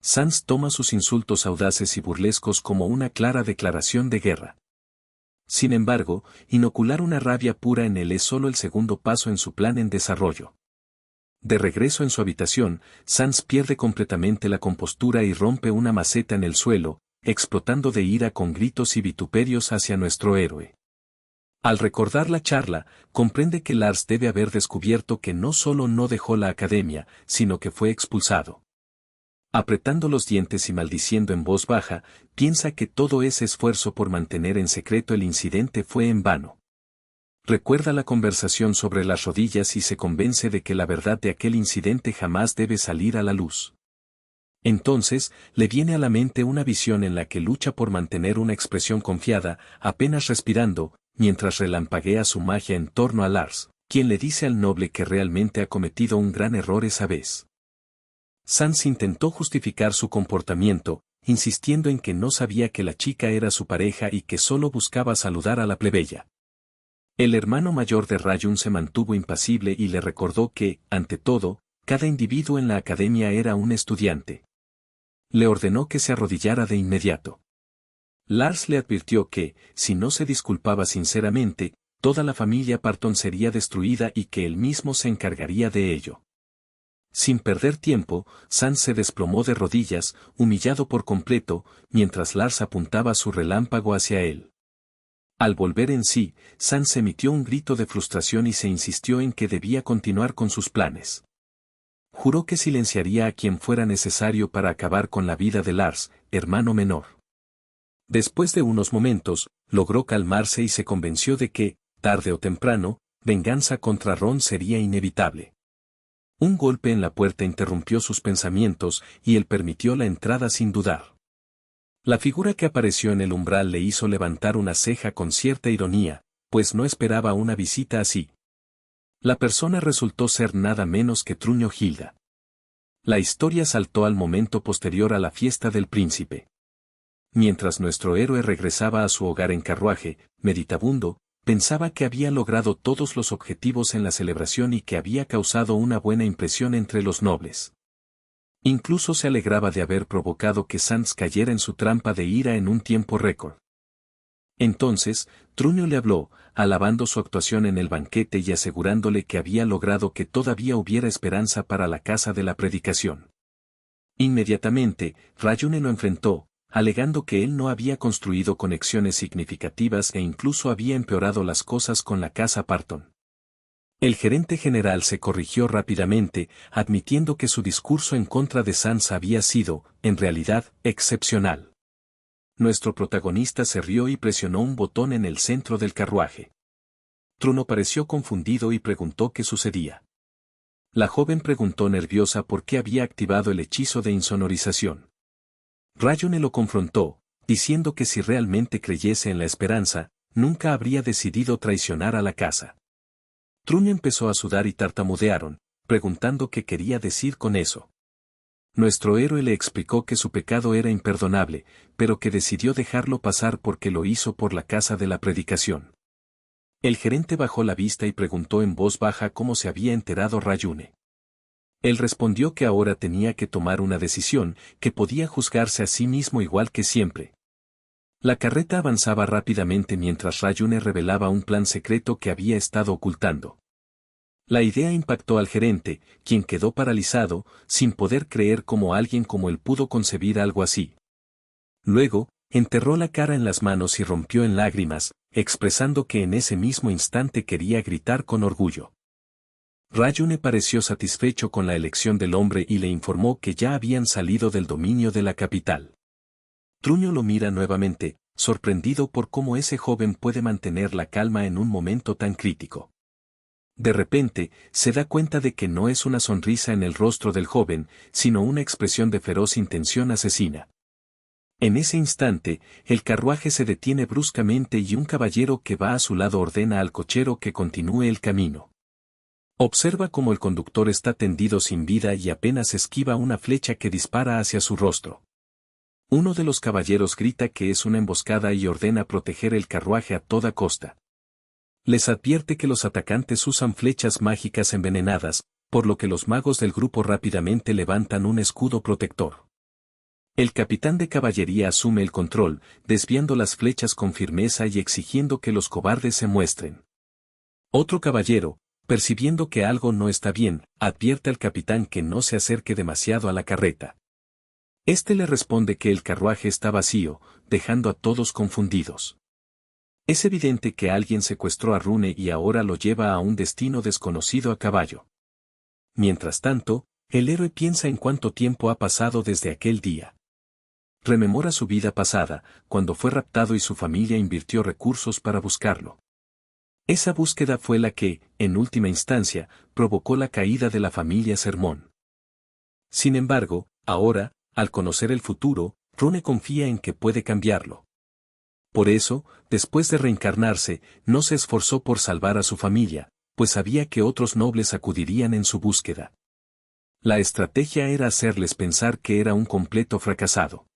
Sans toma sus insultos audaces y burlescos como una clara declaración de guerra. Sin embargo, inocular una rabia pura en él es solo el segundo paso en su plan en desarrollo. De regreso en su habitación, Sans pierde completamente la compostura y rompe una maceta en el suelo, explotando de ira con gritos y vituperios hacia nuestro héroe. Al recordar la charla, comprende que Lars debe haber descubierto que no solo no dejó la academia, sino que fue expulsado. Apretando los dientes y maldiciendo en voz baja, piensa que todo ese esfuerzo por mantener en secreto el incidente fue en vano. Recuerda la conversación sobre las rodillas y se convence de que la verdad de aquel incidente jamás debe salir a la luz. Entonces, le viene a la mente una visión en la que lucha por mantener una expresión confiada, apenas respirando, mientras relampaguea su magia en torno a Lars, quien le dice al noble que realmente ha cometido un gran error esa vez. Sans intentó justificar su comportamiento, insistiendo en que no sabía que la chica era su pareja y que solo buscaba saludar a la plebeya. El hermano mayor de Rayun se mantuvo impasible y le recordó que, ante todo, cada individuo en la academia era un estudiante. Le ordenó que se arrodillara de inmediato. Lars le advirtió que, si no se disculpaba sinceramente, toda la familia Parton sería destruida y que él mismo se encargaría de ello. Sin perder tiempo, Sans se desplomó de rodillas, humillado por completo, mientras Lars apuntaba su relámpago hacia él. Al volver en sí, Sans emitió un grito de frustración y se insistió en que debía continuar con sus planes. Juró que silenciaría a quien fuera necesario para acabar con la vida de Lars, hermano menor. Después de unos momentos, logró calmarse y se convenció de que, tarde o temprano, venganza contra Ron sería inevitable. Un golpe en la puerta interrumpió sus pensamientos y él permitió la entrada sin dudar. La figura que apareció en el umbral le hizo levantar una ceja con cierta ironía, pues no esperaba una visita así. La persona resultó ser nada menos que Truño Hilda. La historia saltó al momento posterior a la fiesta del príncipe. Mientras nuestro héroe regresaba a su hogar en carruaje, meditabundo, pensaba que había logrado todos los objetivos en la celebración y que había causado una buena impresión entre los nobles. Incluso se alegraba de haber provocado que Sans cayera en su trampa de ira en un tiempo récord. Entonces, Truño le habló, alabando su actuación en el banquete y asegurándole que había logrado que todavía hubiera esperanza para la casa de la predicación. Inmediatamente, Rayune lo enfrentó, alegando que él no había construido conexiones significativas e incluso había empeorado las cosas con la casa Parton. El gerente general se corrigió rápidamente, admitiendo que su discurso en contra de Sans había sido, en realidad, excepcional. Nuestro protagonista se rió y presionó un botón en el centro del carruaje. Truno pareció confundido y preguntó qué sucedía. La joven preguntó nerviosa por qué había activado el hechizo de insonorización. Rayone lo confrontó, diciendo que si realmente creyese en la esperanza, nunca habría decidido traicionar a la casa. Truño empezó a sudar y tartamudearon, preguntando qué quería decir con eso. Nuestro héroe le explicó que su pecado era imperdonable, pero que decidió dejarlo pasar porque lo hizo por la casa de la predicación. El gerente bajó la vista y preguntó en voz baja cómo se había enterado Rayune. Él respondió que ahora tenía que tomar una decisión, que podía juzgarse a sí mismo igual que siempre. La carreta avanzaba rápidamente mientras Rayune revelaba un plan secreto que había estado ocultando. La idea impactó al gerente, quien quedó paralizado, sin poder creer cómo alguien como él pudo concebir algo así. Luego, enterró la cara en las manos y rompió en lágrimas, expresando que en ese mismo instante quería gritar con orgullo. Rayune pareció satisfecho con la elección del hombre y le informó que ya habían salido del dominio de la capital. Truño lo mira nuevamente, sorprendido por cómo ese joven puede mantener la calma en un momento tan crítico. De repente, se da cuenta de que no es una sonrisa en el rostro del joven, sino una expresión de feroz intención asesina. En ese instante, el carruaje se detiene bruscamente y un caballero que va a su lado ordena al cochero que continúe el camino. Observa cómo el conductor está tendido sin vida y apenas esquiva una flecha que dispara hacia su rostro. Uno de los caballeros grita que es una emboscada y ordena proteger el carruaje a toda costa. Les advierte que los atacantes usan flechas mágicas envenenadas, por lo que los magos del grupo rápidamente levantan un escudo protector. El capitán de caballería asume el control, desviando las flechas con firmeza y exigiendo que los cobardes se muestren. Otro caballero, percibiendo que algo no está bien, advierte al capitán que no se acerque demasiado a la carreta. Este le responde que el carruaje está vacío, dejando a todos confundidos. Es evidente que alguien secuestró a Rune y ahora lo lleva a un destino desconocido a caballo. Mientras tanto, el héroe piensa en cuánto tiempo ha pasado desde aquel día. Rememora su vida pasada, cuando fue raptado y su familia invirtió recursos para buscarlo. Esa búsqueda fue la que, en última instancia, provocó la caída de la familia Sermón. Sin embargo, ahora, al conocer el futuro, Rune confía en que puede cambiarlo. Por eso, después de reencarnarse, no se esforzó por salvar a su familia, pues sabía que otros nobles acudirían en su búsqueda. La estrategia era hacerles pensar que era un completo fracasado.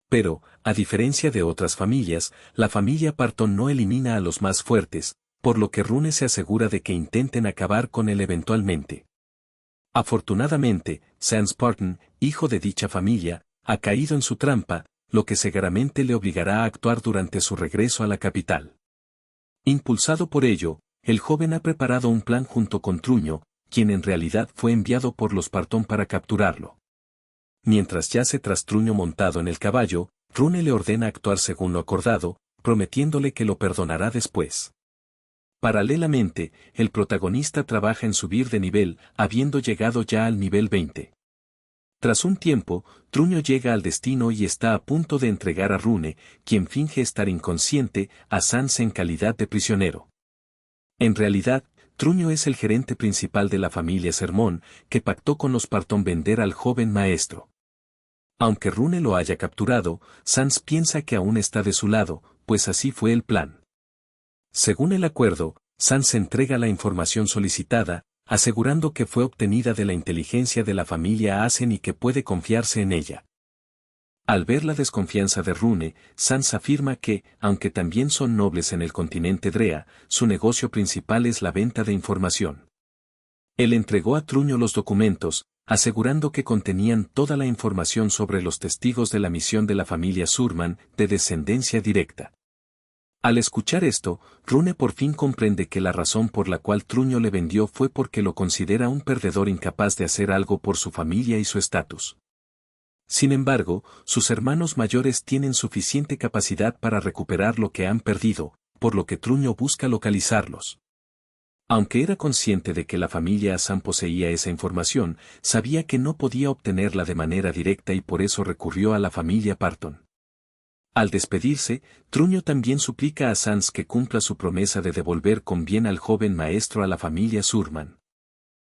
Pero, a diferencia de otras familias, la familia Parton no elimina a los más fuertes, por lo que Rune se asegura de que intenten acabar con él eventualmente. Afortunadamente, Sans Parton, hijo de dicha familia, ha caído en su trampa, lo que seguramente le obligará a actuar durante su regreso a la capital. Impulsado por ello, el joven ha preparado un plan junto con Truño, quien en realidad fue enviado por los Parton para capturarlo. Mientras yace tras Truño montado en el caballo, Rune le ordena actuar según lo acordado, prometiéndole que lo perdonará después. Paralelamente, el protagonista trabaja en subir de nivel, habiendo llegado ya al nivel 20. Tras un tiempo, Truño llega al destino y está a punto de entregar a Rune, quien finge estar inconsciente, a Sans en calidad de prisionero. En realidad, Truño es el gerente principal de la familia Sermón, que pactó con los Parton vender al joven maestro. Aunque Rune lo haya capturado, Sans piensa que aún está de su lado, pues así fue el plan. Según el acuerdo, Sans entrega la información solicitada, asegurando que fue obtenida de la inteligencia de la familia Asen y que puede confiarse en ella. Al ver la desconfianza de Rune, Sans afirma que, aunque también son nobles en el continente Drea, su negocio principal es la venta de información. Él entregó a Truño los documentos, asegurando que contenían toda la información sobre los testigos de la misión de la familia Surman, de descendencia directa. Al escuchar esto, Rune por fin comprende que la razón por la cual Truño le vendió fue porque lo considera un perdedor incapaz de hacer algo por su familia y su estatus. Sin embargo, sus hermanos mayores tienen suficiente capacidad para recuperar lo que han perdido, por lo que Truño busca localizarlos. Aunque era consciente de que la familia Asan poseía esa información, sabía que no podía obtenerla de manera directa y por eso recurrió a la familia Parton. Al despedirse, Truño también suplica a Sans que cumpla su promesa de devolver con bien al joven maestro a la familia Surman.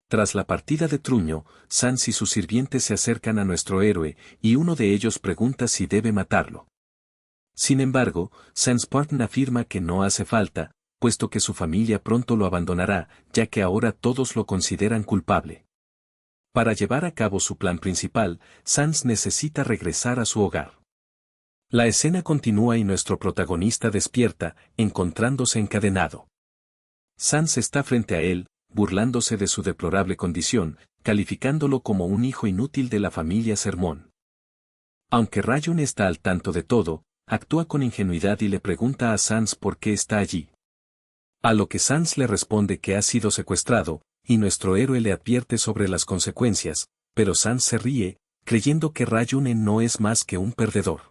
Tras la partida de Truño, Sans y sus sirvientes se acercan a nuestro héroe, y uno de ellos pregunta si debe matarlo. Sin embargo, Sans Parton afirma que no hace falta, puesto que su familia pronto lo abandonará, ya que ahora todos lo consideran culpable. Para llevar a cabo su plan principal, Sans necesita regresar a su hogar. La escena continúa y nuestro protagonista despierta, encontrándose encadenado. Sans está frente a él, burlándose de su deplorable condición, calificándolo como un hijo inútil de la familia Sermón. Aunque Rayun está al tanto de todo, actúa con ingenuidad y le pregunta a Sans por qué está allí. A lo que Sans le responde que ha sido secuestrado, y nuestro héroe le advierte sobre las consecuencias, pero Sans se ríe, creyendo que Rayun no es más que un perdedor.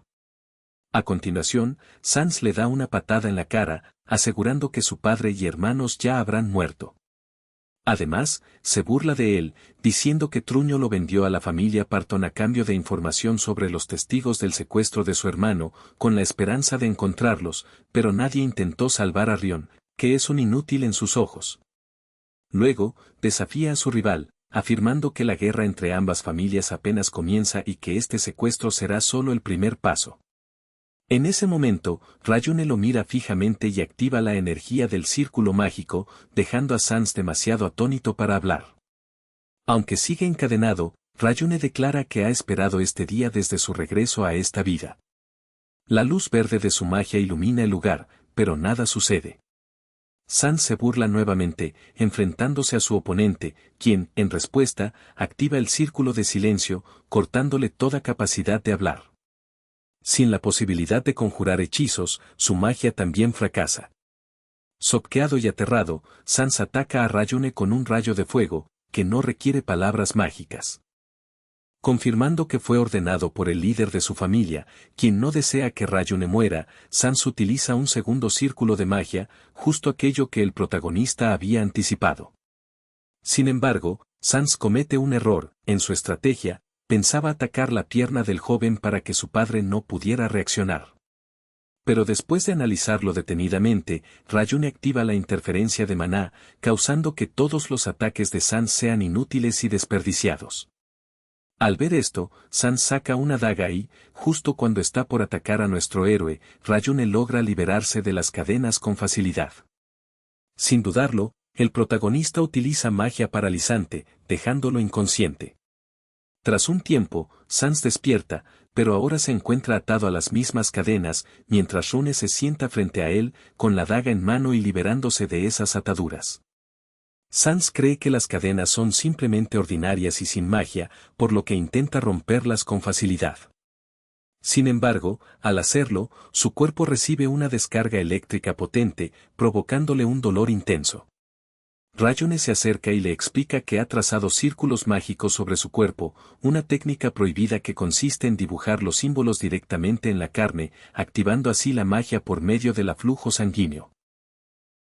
A continuación, Sans le da una patada en la cara, asegurando que su padre y hermanos ya habrán muerto. Además, se burla de él, diciendo que Truño lo vendió a la familia Parton a cambio de información sobre los testigos del secuestro de su hermano, con la esperanza de encontrarlos, pero nadie intentó salvar a Rion, que es un inútil en sus ojos. Luego, desafía a su rival, afirmando que la guerra entre ambas familias apenas comienza y que este secuestro será solo el primer paso. En ese momento, Rayune lo mira fijamente y activa la energía del círculo mágico, dejando a Sans demasiado atónito para hablar. Aunque sigue encadenado, Rayune declara que ha esperado este día desde su regreso a esta vida. La luz verde de su magia ilumina el lugar, pero nada sucede. Sans se burla nuevamente, enfrentándose a su oponente, quien, en respuesta, activa el círculo de silencio, cortándole toda capacidad de hablar. Sin la posibilidad de conjurar hechizos, su magia también fracasa. Sopqueado y aterrado, Sans ataca a Ryune con un rayo de fuego, que no requiere palabras mágicas. Confirmando que fue ordenado por el líder de su familia, quien no desea que Ryune muera, Sans utiliza un segundo círculo de magia, justo aquello que el protagonista había anticipado. Sin embargo, Sans comete un error, en su estrategia, pensaba atacar la pierna del joven para que su padre no pudiera reaccionar. Pero después de analizarlo detenidamente, Ryune activa la interferencia de maná, causando que todos los ataques de Sans sean inútiles y desperdiciados. Al ver esto, Sans saca una daga y, justo cuando está por atacar a nuestro héroe, Ryune logra liberarse de las cadenas con facilidad. Sin dudarlo, el protagonista utiliza magia paralizante, dejándolo inconsciente. Tras un tiempo, Sans despierta, pero ahora se encuentra atado a las mismas cadenas, mientras Rune se sienta frente a él, con la daga en mano y liberándose de esas ataduras. Sans cree que las cadenas son simplemente ordinarias y sin magia, por lo que intenta romperlas con facilidad. Sin embargo, al hacerlo, su cuerpo recibe una descarga eléctrica potente, provocándole un dolor intenso. Ryune se acerca y le explica que ha trazado círculos mágicos sobre su cuerpo, una técnica prohibida que consiste en dibujar los símbolos directamente en la carne, activando así la magia por medio del aflujo sanguíneo.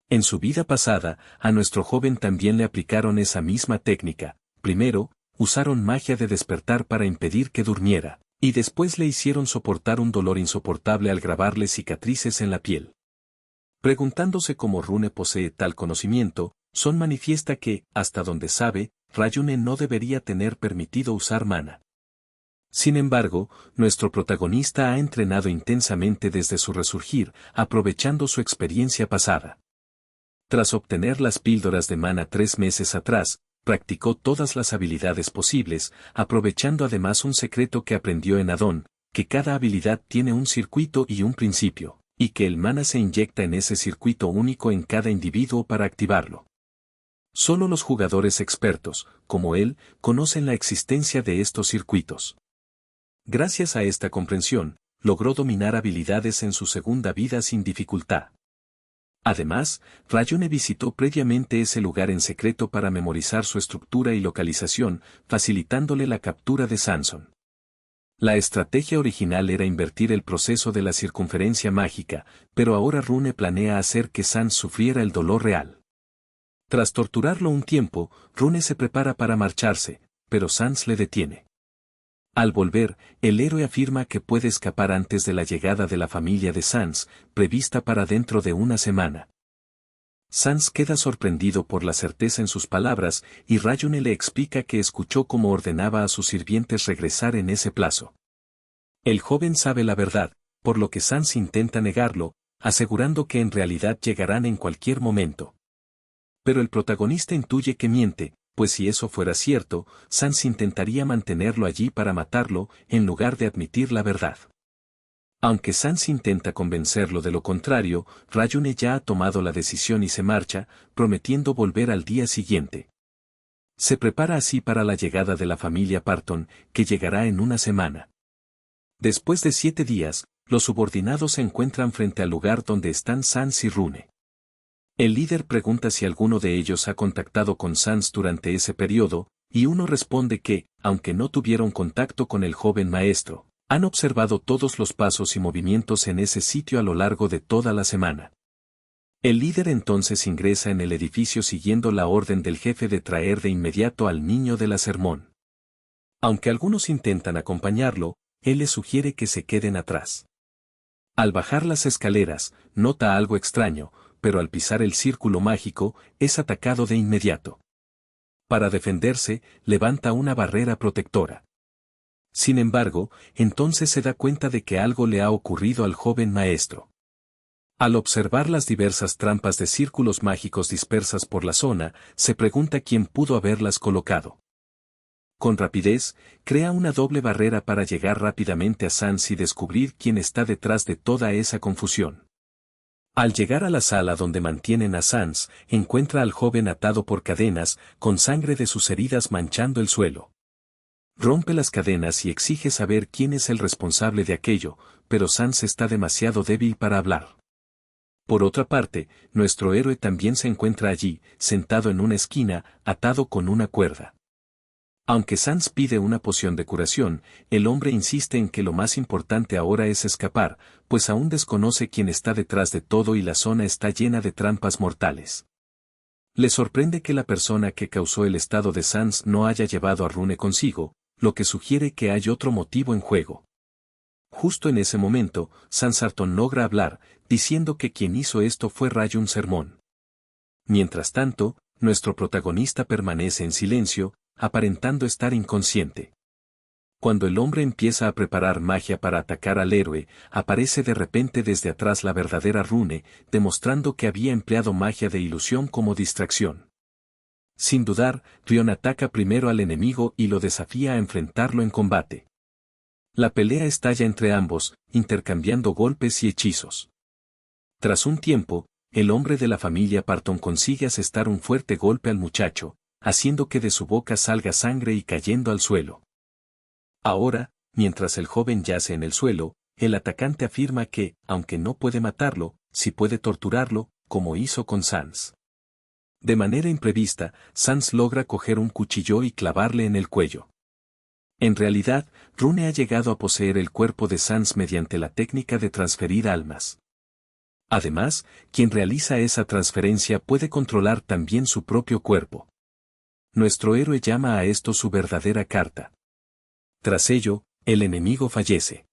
En su vida pasada, a nuestro joven también le aplicaron esa misma técnica. Primero, usaron magia de despertar para impedir que durmiera, y después le hicieron soportar un dolor insoportable al grabarle cicatrices en la piel. Preguntándose cómo Rune posee tal conocimiento, Son manifiesta que, hasta donde sabe, Ryune no debería tener permitido usar mana. Sin embargo, nuestro protagonista ha entrenado intensamente desde su resurgir, aprovechando su experiencia pasada. Tras obtener las píldoras de mana 3 meses atrás, practicó todas las habilidades posibles, aprovechando además un secreto que aprendió en Adón, que cada habilidad tiene un circuito y un principio, y que el mana se inyecta en ese circuito único en cada individuo para activarlo. Solo los jugadores expertos, como él, conocen la existencia de estos circuitos. Gracias a esta comprensión, logró dominar habilidades en su segunda vida sin dificultad. Además, Ryune visitó previamente ese lugar en secreto para memorizar su estructura y localización, facilitándole la captura de Sanson. La estrategia original era invertir el proceso de la circunferencia mágica, pero ahora Rune planea hacer que Sans sufriera el dolor real. Tras torturarlo un tiempo, Rune se prepara para marcharse, pero Sans le detiene. Al volver, el héroe afirma que puede escapar antes de la llegada de la familia de Sans, prevista para dentro de una semana. Sans queda sorprendido por la certeza en sus palabras y Ryune le explica que escuchó cómo ordenaba a sus sirvientes regresar en ese plazo. El joven sabe la verdad, por lo que Sans intenta negarlo, asegurando que en realidad llegarán en cualquier momento. Pero el protagonista intuye que miente, pues si eso fuera cierto, Sans intentaría mantenerlo allí para matarlo, en lugar de admitir la verdad. Aunque Sans intenta convencerlo de lo contrario, Ryune ya ha tomado la decisión y se marcha, prometiendo volver al día siguiente. Se prepara así para la llegada de la familia Parton, que llegará en una semana. Después de 7 días, los subordinados se encuentran frente al lugar donde están Sans y Rune. El líder pregunta si alguno de ellos ha contactado con Sans durante ese periodo, y uno responde que, aunque no tuvieron contacto con el joven maestro, han observado todos los pasos y movimientos en ese sitio a lo largo de toda la semana. El líder entonces ingresa en el edificio siguiendo la orden del jefe de traer de inmediato al niño de la sermón. Aunque algunos intentan acompañarlo, él les sugiere que se queden atrás. Al bajar las escaleras, nota algo extraño, pero al pisar el círculo mágico, es atacado de inmediato. Para defenderse, levanta una barrera protectora. Sin embargo, entonces se da cuenta de que algo le ha ocurrido al joven maestro. Al observar las diversas trampas de círculos mágicos dispersas por la zona, se pregunta quién pudo haberlas colocado. Con rapidez, crea una doble barrera para llegar rápidamente a Sans y descubrir quién está detrás de toda esa confusión. Al llegar a la sala donde mantienen a Sans, encuentra al joven atado por cadenas, con sangre de sus heridas manchando el suelo. Rompe las cadenas y exige saber quién es el responsable de aquello, pero Sans está demasiado débil para hablar. Por otra parte, nuestro héroe también se encuentra allí, sentado en una esquina, atado con una cuerda. Aunque Sans pide una poción de curación, el hombre insiste en que lo más importante ahora es escapar, pues aún desconoce quién está detrás de todo y la zona está llena de trampas mortales. Le sorprende que la persona que causó el estado de Sans no haya llevado a Rune consigo, lo que sugiere que hay otro motivo en juego. Justo en ese momento, Sansarton logra hablar, diciendo que quien hizo esto fue Rayun Sermón. Mientras tanto, nuestro protagonista permanece en silencio, aparentando estar inconsciente. Cuando el hombre empieza a preparar magia para atacar al héroe, aparece de repente desde atrás la verdadera Rune, demostrando que había empleado magia de ilusión como distracción. Sin dudar, Rion ataca primero al enemigo y lo desafía a enfrentarlo en combate. La pelea estalla entre ambos, intercambiando golpes y hechizos. Tras un tiempo, el hombre de la familia Parton consigue asestar un fuerte golpe al muchacho, haciendo que de su boca salga sangre y cayendo al suelo. Ahora, mientras el joven yace en el suelo, el atacante afirma que, aunque no puede matarlo, sí puede torturarlo, como hizo con Sans. De manera imprevista, Sans logra coger un cuchillo y clavarle en el cuello. En realidad, Rune ha llegado a poseer el cuerpo de Sans mediante la técnica de transferir almas. Además, quien realiza esa transferencia puede controlar también su propio cuerpo. Nuestro héroe llama a esto su verdadera carta. Tras ello, el enemigo fallece.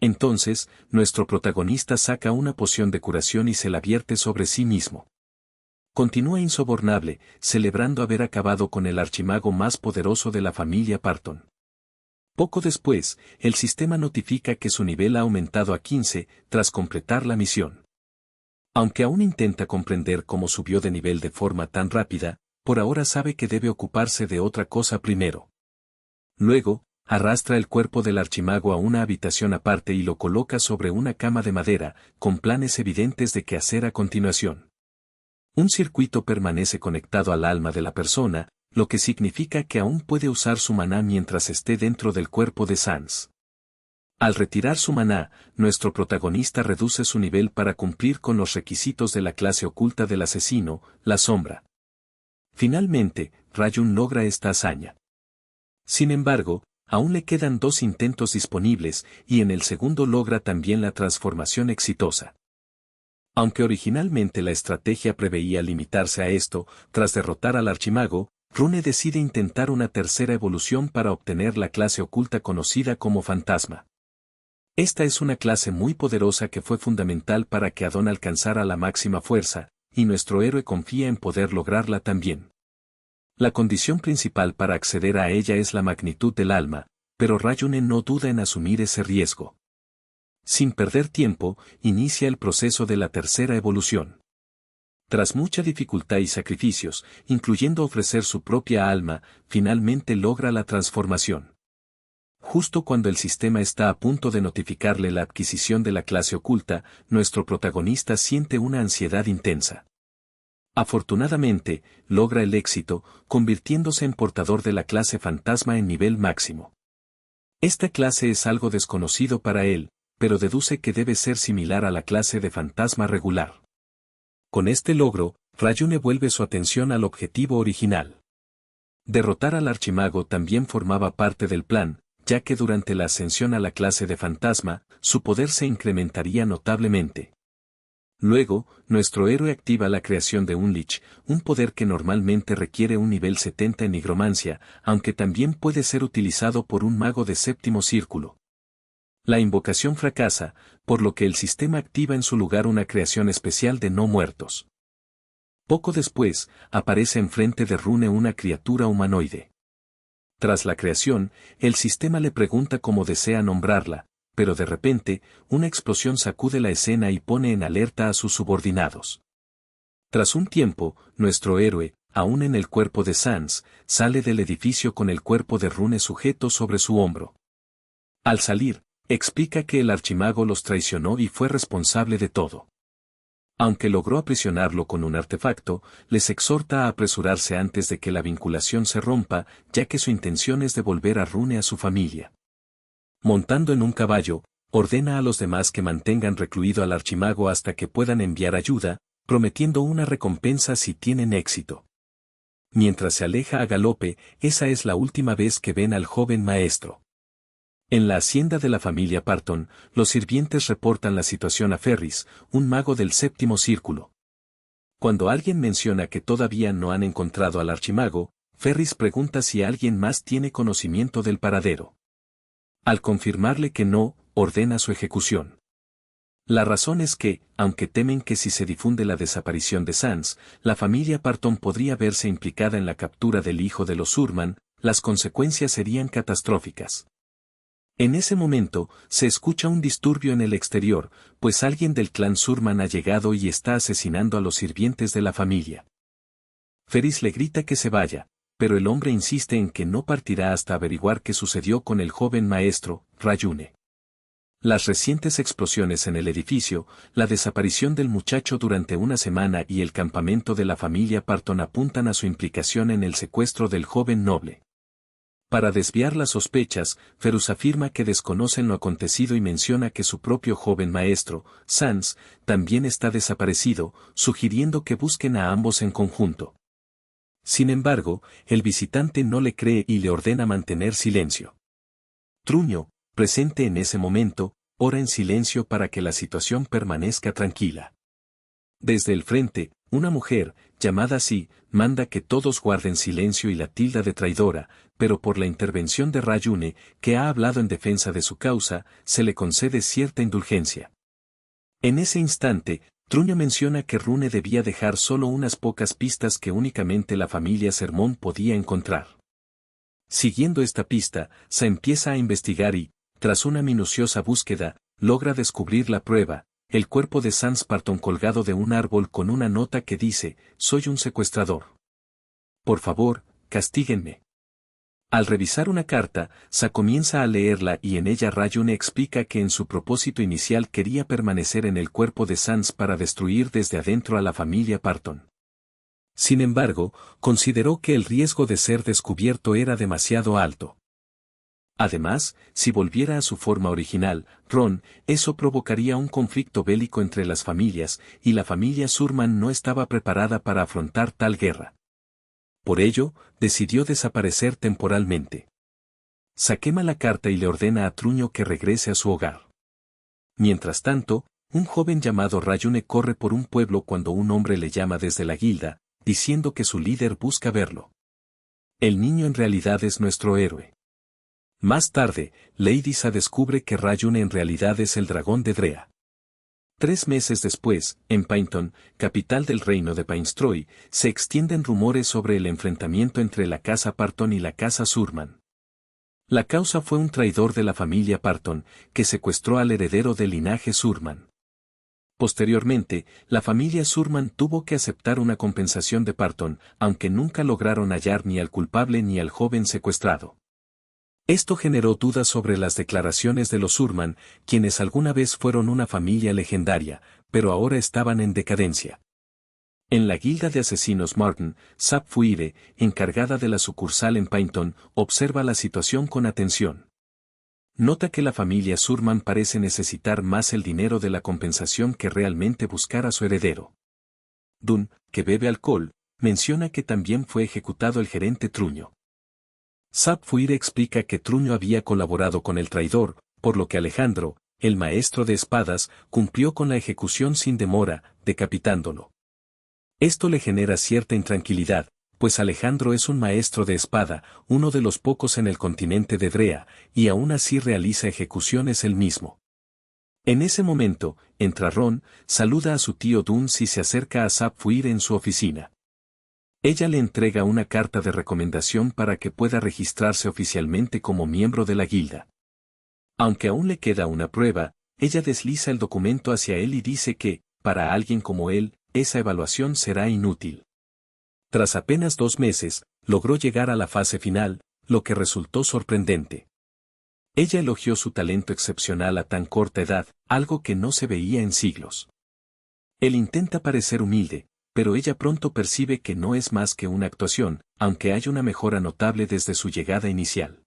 Entonces, nuestro protagonista saca una poción de curación y se la vierte sobre sí mismo. Continúa insobornable, celebrando haber acabado con el archimago más poderoso de la familia Parton. Poco después, el sistema notifica que su nivel ha aumentado a 15, tras completar la misión. Aunque aún intenta comprender cómo subió de nivel de forma tan rápida, por ahora sabe que debe ocuparse de otra cosa primero. Luego, arrastra el cuerpo del archimago a una habitación aparte y lo coloca sobre una cama de madera, con planes evidentes de qué hacer a continuación. Un circuito permanece conectado al alma de la persona, lo que significa que aún puede usar su maná mientras esté dentro del cuerpo de Sans. Al retirar su maná, nuestro protagonista reduce su nivel para cumplir con los requisitos de la clase oculta del asesino, la sombra. Finalmente, Rayun logra esta hazaña. Sin embargo, aún le quedan 2 intentos disponibles, y en el segundo logra también la transformación exitosa. Aunque originalmente la estrategia preveía limitarse a esto, tras derrotar al archimago, Rune decide intentar una tercera evolución para obtener la clase oculta conocida como fantasma. Esta es una clase muy poderosa que fue fundamental para que Adon alcanzara la máxima fuerza, y nuestro héroe confía en poder lograrla también. La condición principal para acceder a ella es la magnitud del alma, pero Rayune no duda en asumir ese riesgo. Sin perder tiempo, inicia el proceso de la tercera evolución. Tras mucha dificultad y sacrificios, incluyendo ofrecer su propia alma, finalmente logra la transformación. Justo cuando el sistema está a punto de notificarle la adquisición de la clase oculta, nuestro protagonista siente una ansiedad intensa. Afortunadamente, logra el éxito, convirtiéndose en portador de la clase fantasma en nivel máximo. Esta clase es algo desconocido para él, pero deduce que debe ser similar a la clase de fantasma regular. Con este logro, Rayune vuelve su atención al objetivo original. Derrotar al archimago también formaba parte del plan, ya que durante la ascensión a la clase de fantasma, su poder se incrementaría notablemente. Luego, nuestro héroe activa la creación de un Lich, un poder que normalmente requiere un nivel 70 en nigromancia, aunque también puede ser utilizado por un mago de séptimo círculo. La invocación fracasa, por lo que el sistema activa en su lugar una creación especial de no muertos. Poco después, aparece enfrente de Rune una criatura humanoide. Tras la creación, el sistema le pregunta cómo desea nombrarla, pero de repente, una explosión sacude la escena y pone en alerta a sus subordinados. Tras un tiempo, nuestro héroe, aún en el cuerpo de Sans, sale del edificio con el cuerpo de Rune sujeto sobre su hombro. Al salir, explica que el archimago los traicionó y fue responsable de todo. Aunque logró aprisionarlo con un artefacto, les exhorta a apresurarse antes de que la vinculación se rompa, ya que su intención es devolver a Rune a su familia. Montando en un caballo, ordena a los demás que mantengan recluido al archimago hasta que puedan enviar ayuda, prometiendo una recompensa si tienen éxito. Mientras se aleja a galope, esa es la última vez que ven al joven maestro. En la hacienda de la familia Parton, los sirvientes reportan la situación a Ferris, un mago del séptimo círculo. Cuando alguien menciona que todavía no han encontrado al archimago, Ferris pregunta si alguien más tiene conocimiento del paradero. Al confirmarle que no, ordena su ejecución. La razón es que, aunque temen que si se difunde la desaparición de Sans, la familia Parton podría verse implicada en la captura del hijo de los Surman, las consecuencias serían catastróficas. En ese momento, se escucha un disturbio en el exterior, pues alguien del clan Surman ha llegado y está asesinando a los sirvientes de la familia. Ferris le grita que se vaya, pero el hombre insiste en que no partirá hasta averiguar qué sucedió con el joven maestro, Ryune. Las recientes explosiones en el edificio, la desaparición del muchacho durante una semana y el campamento de la familia Parton apuntan a su implicación en el secuestro del joven noble. Para desviar las sospechas, Ferus afirma que desconocen lo acontecido y menciona que su propio joven maestro, Sans, también está desaparecido, sugiriendo que busquen a ambos en conjunto. Sin embargo, el visitante no le cree y le ordena mantener silencio. Truño, presente en ese momento, ora en silencio para que la situación permanezca tranquila. Desde el frente, una mujer, llamada así, manda que todos guarden silencio y la tilda de traidora, pero por la intervención de Ryune, que ha hablado en defensa de su causa, se le concede cierta indulgencia. En ese instante, Truño menciona que Rune debía dejar solo unas pocas pistas que únicamente la familia Sermón podía encontrar. Siguiendo esta pista, se empieza a investigar y, tras una minuciosa búsqueda, logra descubrir la prueba, el cuerpo de Sans Parton colgado de un árbol con una nota que dice, «Soy un secuestrador. Por favor, castíguenme». Al revisar una carta, Sa comienza a leerla y en ella Ryune explica que en su propósito inicial quería permanecer en el cuerpo de Sans para destruir desde adentro a la familia Parton. Sin embargo, consideró que el riesgo de ser descubierto era demasiado alto. Además, si volviera a su forma original, Ron, eso provocaría un conflicto bélico entre las familias, y la familia Surman no estaba preparada para afrontar tal guerra. Por ello, decidió desaparecer temporalmente. Sa quema la carta y le ordena a Truño que regrese a su hogar. Mientras tanto, un joven llamado Ryune corre por un pueblo cuando un hombre le llama desde la guilda, diciendo que su líder busca verlo. El niño en realidad es nuestro héroe. Más tarde, Lady Sa descubre que Ryune en realidad es el dragón de Drea. 3 meses después, en Paynton, capital del reino de Painstroy, se extienden rumores sobre el enfrentamiento entre la casa Parton y la casa Surman. La causa fue un traidor de la familia Parton, que secuestró al heredero del linaje Surman. Posteriormente, la familia Surman tuvo que aceptar una compensación de Parton, aunque nunca lograron hallar ni al culpable ni al joven secuestrado. Esto generó dudas sobre las declaraciones de los Surman, quienes alguna vez fueron una familia legendaria, pero ahora estaban en decadencia. En la guilda de asesinos Martin, Sap Fuire, encargada de la sucursal en Paynton, observa la situación con atención. Nota que la familia Surman parece necesitar más el dinero de la compensación que realmente buscar a su heredero. Dunn, que bebe alcohol, menciona que también fue ejecutado el gerente Truño. Sap Fuire explica que Truño había colaborado con el traidor, por lo que Alejandro, el maestro de espadas, cumplió con la ejecución sin demora, decapitándolo. Esto le genera cierta intranquilidad, pues Alejandro es un maestro de espada, uno de los pocos en el continente de Drea, y aún así realiza ejecuciones él mismo. En ese momento, entra Ron, saluda a su tío Duns y se acerca a Sap Fuire en su oficina. Ella le entrega una carta de recomendación para que pueda registrarse oficialmente como miembro de la guilda. Aunque aún le queda una prueba, ella desliza el documento hacia él y dice que, para alguien como él, esa evaluación será inútil. Tras apenas 2 meses, logró llegar a la fase final, lo que resultó sorprendente. Ella elogió su talento excepcional a tan corta edad, algo que no se veía en siglos. Él intenta parecer humilde, pero ella pronto percibe que no es más que una actuación, aunque hay una mejora notable desde su llegada inicial.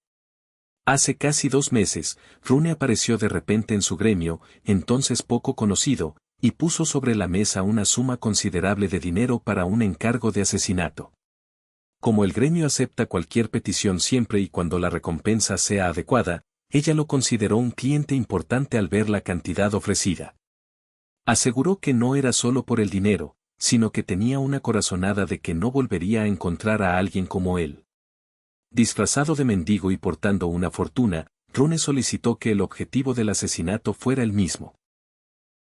Hace casi 2 meses, Rune apareció de repente en su gremio, entonces poco conocido, y puso sobre la mesa una suma considerable de dinero para un encargo de asesinato. Como el gremio acepta cualquier petición siempre y cuando la recompensa sea adecuada, ella lo consideró un cliente importante al ver la cantidad ofrecida. Aseguró que no era solo por el dinero, sino que tenía una corazonada de que no volvería a encontrar a alguien como él. Disfrazado de mendigo y portando una fortuna, Rune solicitó que el objetivo del asesinato fuera el mismo.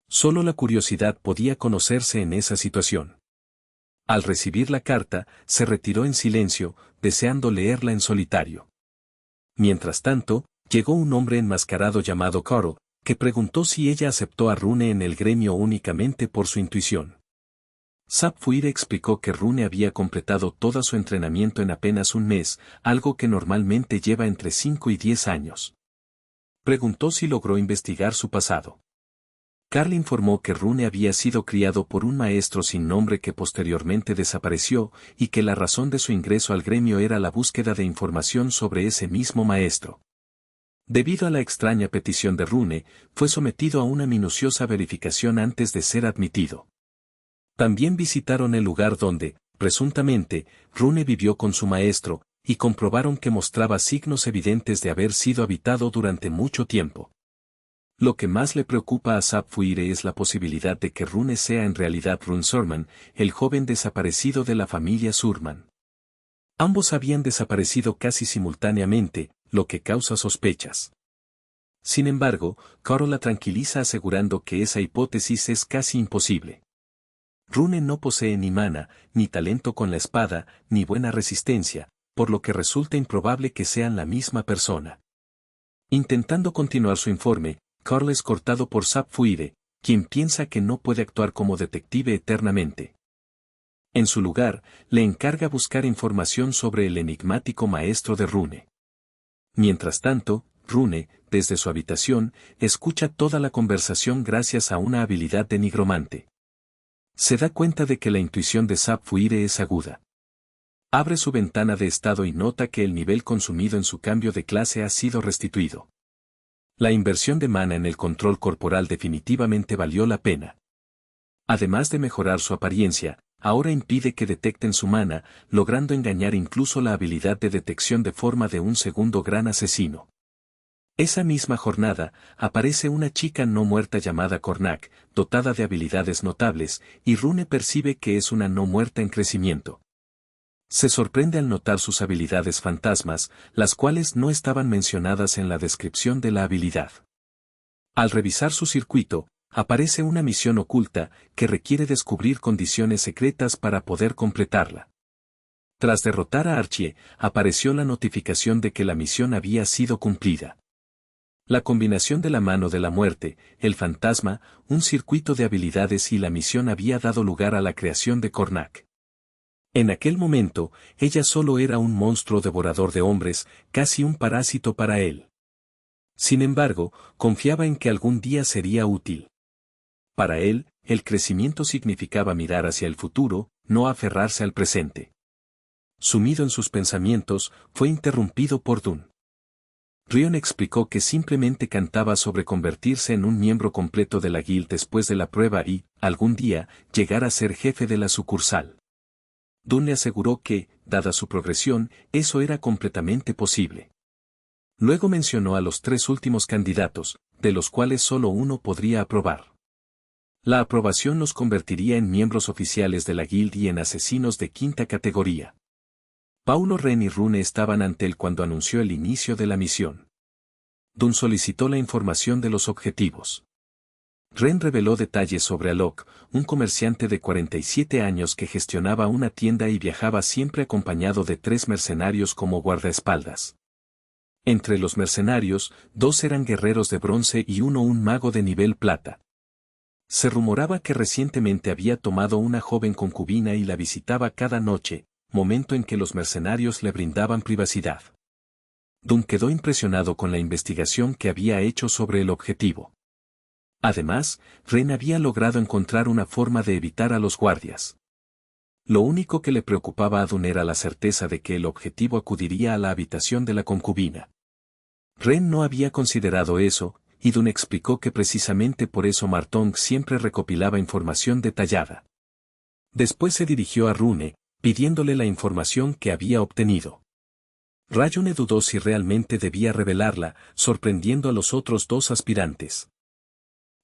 Solo la curiosidad podía conocerse en esa situación. Al recibir la carta, se retiró en silencio, deseando leerla en solitario. Mientras tanto, llegó un hombre enmascarado llamado Karo, que preguntó si ella aceptó a Rune en el gremio únicamente por su intuición. Sapphire explicó que Rune había completado todo su entrenamiento en apenas un mes, algo que normalmente lleva entre 5 y 10 años. Preguntó si logró investigar su pasado. Carl informó que Rune había sido criado por un maestro sin nombre que posteriormente desapareció, y que la razón de su ingreso al gremio era la búsqueda de información sobre ese mismo maestro. Debido a la extraña petición de Rune, fue sometido a una minuciosa verificación antes de ser admitido. También visitaron el lugar donde, presuntamente, Rune vivió con su maestro, y comprobaron que mostraba signos evidentes de haber sido habitado durante mucho tiempo. Lo que más le preocupa a Sapphire es la posibilidad de que Rune sea en realidad Rune Surman, el joven desaparecido de la familia Surman. Ambos habían desaparecido casi simultáneamente, lo que causa sospechas. Sin embargo, Karo la tranquiliza asegurando que esa hipótesis es casi imposible. Rune no posee ni mana, ni talento con la espada, ni buena resistencia, por lo que resulta improbable que sean la misma persona. Intentando continuar su informe, Carl es cortado por Sapphire, quien piensa que no puede actuar como detective eternamente. En su lugar, le encarga buscar información sobre el enigmático maestro de Rune. Mientras tanto, Rune, desde su habitación, escucha toda la conversación gracias a una habilidad de nigromante. Se da cuenta de que la intuición de Sapphire es aguda. Abre su ventana de estado y nota que el nivel consumido en su cambio de clase ha sido restituido. La inversión de mana en el control corporal definitivamente valió la pena. Además de mejorar su apariencia, ahora impide que detecten su mana, logrando engañar incluso la habilidad de detección de forma de un segundo gran asesino. Esa misma jornada, aparece una chica no muerta llamada Cornac, dotada de habilidades notables, y Rune percibe que es una no muerta en crecimiento. Se sorprende al notar sus habilidades fantasmas, las cuales no estaban mencionadas en la descripción de la habilidad. Al revisar su circuito, aparece una misión oculta, que requiere descubrir condiciones secretas para poder completarla. Tras derrotar a Archie, apareció la notificación de que la misión había sido cumplida. La combinación de la mano de la muerte, el fantasma, un circuito de habilidades y la misión había dado lugar a la creación de Cornac. En aquel momento, ella solo era un monstruo devorador de hombres, casi un parásito para él. Sin embargo, confiaba en que algún día sería útil. Para él, el crecimiento significaba mirar hacia el futuro, no aferrarse al presente. Sumido en sus pensamientos, fue interrumpido por Dun. Rion explicó que simplemente cantaba sobre convertirse en un miembro completo de la guild después de la prueba y, algún día, llegar a ser jefe de la sucursal. Dun le aseguró que, dada su progresión, eso era completamente posible. Luego mencionó a los 3 últimos candidatos, de los cuales solo uno podría aprobar. La aprobación los convertiría en miembros oficiales de la guild y en asesinos de 5ª categoría. Paulo, Ren y Rune estaban ante él cuando anunció el inicio de la misión. Dun solicitó la información de los objetivos. Ren reveló detalles sobre Alok, un comerciante de 47 años que gestionaba una tienda y viajaba siempre acompañado de 3 mercenarios como guardaespaldas. Entre los mercenarios, 2 eran guerreros de bronce y uno un mago de nivel plata. Se rumoraba que recientemente había tomado una joven concubina y la visitaba cada noche, momento en que los mercenarios le brindaban privacidad. Dun quedó impresionado con la investigación que había hecho sobre el objetivo. Además, Ren había logrado encontrar una forma de evitar a los guardias. Lo único que le preocupaba a Dune era la certeza de que el objetivo acudiría a la habitación de la concubina. Ren no había considerado eso, y Dune explicó que precisamente por eso Martong siempre recopilaba información detallada. Después se dirigió a Rune, pidiéndole la información que había obtenido. Ryune dudó si realmente debía revelarla, sorprendiendo a los otros dos aspirantes.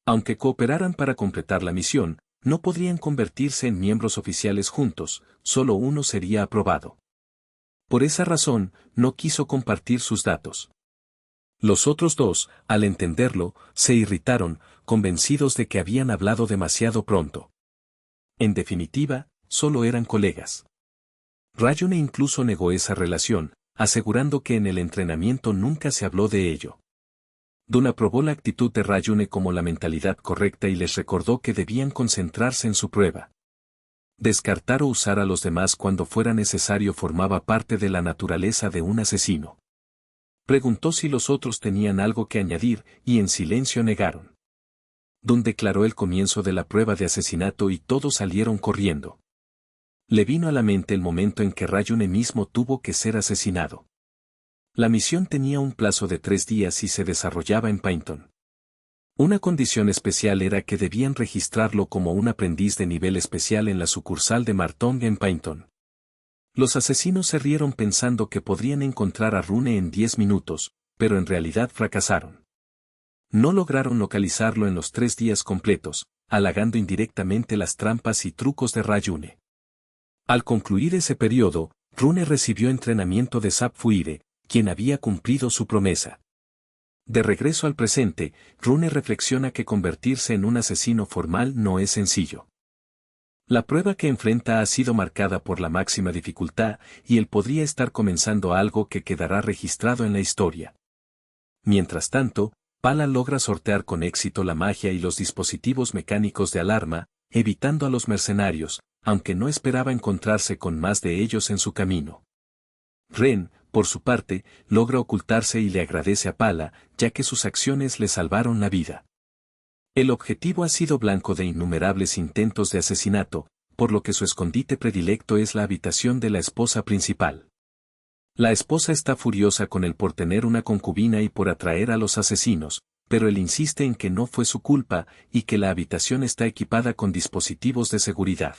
Aunque cooperaran para completar la misión, no podrían convertirse en miembros oficiales juntos, solo uno sería aprobado. Por esa razón, no quiso compartir sus datos. Los otros dos, al entenderlo, se irritaron, convencidos de que habían hablado demasiado pronto. En definitiva, solo eran colegas. Ryune incluso negó esa relación, asegurando que en el entrenamiento nunca se habló de ello. Dune aprobó la actitud de Ryune como la mentalidad correcta y les recordó que debían concentrarse en su prueba. Descartar o usar a los demás cuando fuera necesario formaba parte de la naturaleza de un asesino. Preguntó si los otros tenían algo que añadir, y en silencio negaron. Dune declaró el comienzo de la prueba de asesinato y todos salieron corriendo. Le vino a la mente el momento en que Ryune mismo tuvo que ser asesinado. La misión tenía un plazo de 3 días y se desarrollaba en Painton. Una condición especial era que debían registrarlo como un aprendiz de nivel especial en la sucursal de Martong en Painton. Los asesinos se rieron pensando que podrían encontrar a Rune en 10 minutos, pero en realidad fracasaron. No lograron localizarlo en los 3 días completos, halagando indirectamente las trampas y trucos de Ryune. Al concluir ese periodo, Rune recibió entrenamiento de Sapphire, quien había cumplido su promesa. De regreso al presente, Rune reflexiona que convertirse en un asesino formal no es sencillo. La prueba que enfrenta ha sido marcada por la máxima dificultad, y él podría estar comenzando algo que quedará registrado en la historia. Mientras tanto, Pala logra sortear con éxito la magia y los dispositivos mecánicos de alarma, evitando a los mercenarios, aunque no esperaba encontrarse con más de ellos en su camino. Ren, por su parte, logra ocultarse y le agradece a Pala, ya que sus acciones le salvaron la vida. El objetivo ha sido blanco de innumerables intentos de asesinato, por lo que su escondite predilecto es la habitación de la esposa principal. La esposa está furiosa con él por tener una concubina y por atraer a los asesinos, pero él insiste en que no fue su culpa y que la habitación está equipada con dispositivos de seguridad.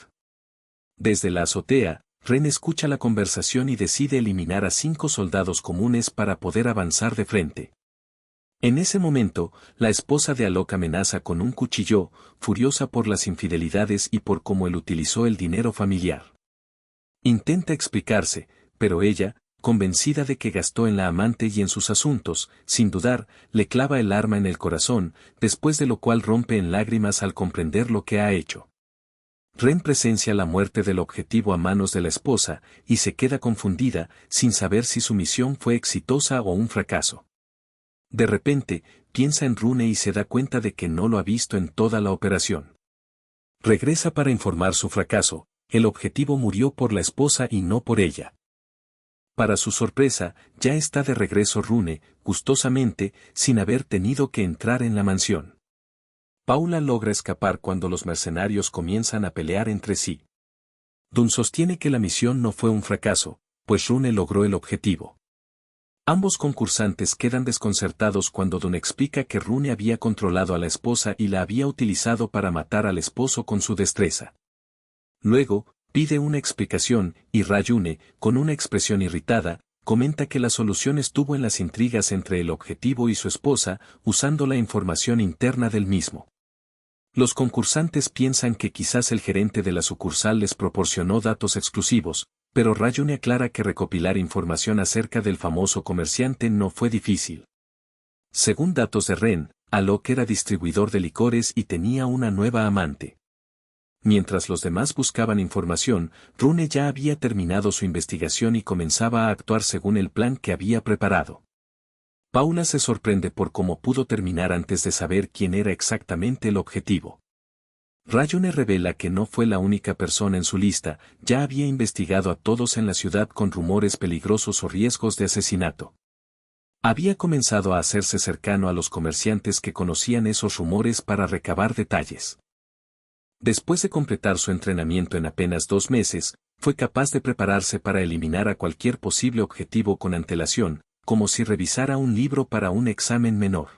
Desde la azotea, Ren escucha la conversación y decide eliminar a 5 soldados comunes para poder avanzar de frente. En ese momento, la esposa de Alok amenaza con un cuchillo, furiosa por las infidelidades y por cómo él utilizó el dinero familiar. Intenta explicarse, pero ella, convencida de que gastó en la amante y en sus asuntos, sin dudar, le clava el arma en el corazón, después de lo cual rompe en lágrimas al comprender lo que ha hecho. Ren presencia la muerte del objetivo a manos de la esposa, y se queda confundida, sin saber si su misión fue exitosa o un fracaso. De repente, piensa en Rune y se da cuenta de que no lo ha visto en toda la operación. Regresa para informar su fracaso, el objetivo murió por la esposa y no por ella. Para su sorpresa, ya está de regreso Rune, gustosamente, sin haber tenido que entrar en la mansión. Paula logra escapar cuando los mercenarios comienzan a pelear entre sí. Dune sostiene que la misión no fue un fracaso, pues Rune logró el objetivo. Ambos concursantes quedan desconcertados cuando Dune explica que Rune había controlado a la esposa y la había utilizado para matar al esposo con su destreza. Luego, pide una explicación, y Ryune, con una expresión irritada, comenta que la solución estuvo en las intrigas entre el objetivo y su esposa, usando la información interna del mismo. Los concursantes piensan que quizás el gerente de la sucursal les proporcionó datos exclusivos, pero Ryune aclara que recopilar información acerca del famoso comerciante no fue difícil. Según datos de Ren, Alok era distribuidor de licores y tenía una nueva amante. Mientras los demás buscaban información, Rune ya había terminado su investigación y comenzaba a actuar según el plan que había preparado. Paula se sorprende por cómo pudo terminar antes de saber quién era exactamente el objetivo. Ryune revela que no fue la única persona en su lista, ya había investigado a todos en la ciudad con rumores peligrosos o riesgos de asesinato. Había comenzado a hacerse cercano a los comerciantes que conocían esos rumores para recabar detalles. Después de completar su entrenamiento en apenas 2 meses, fue capaz de prepararse para eliminar a cualquier posible objetivo con antelación, como si revisara un libro para un examen menor.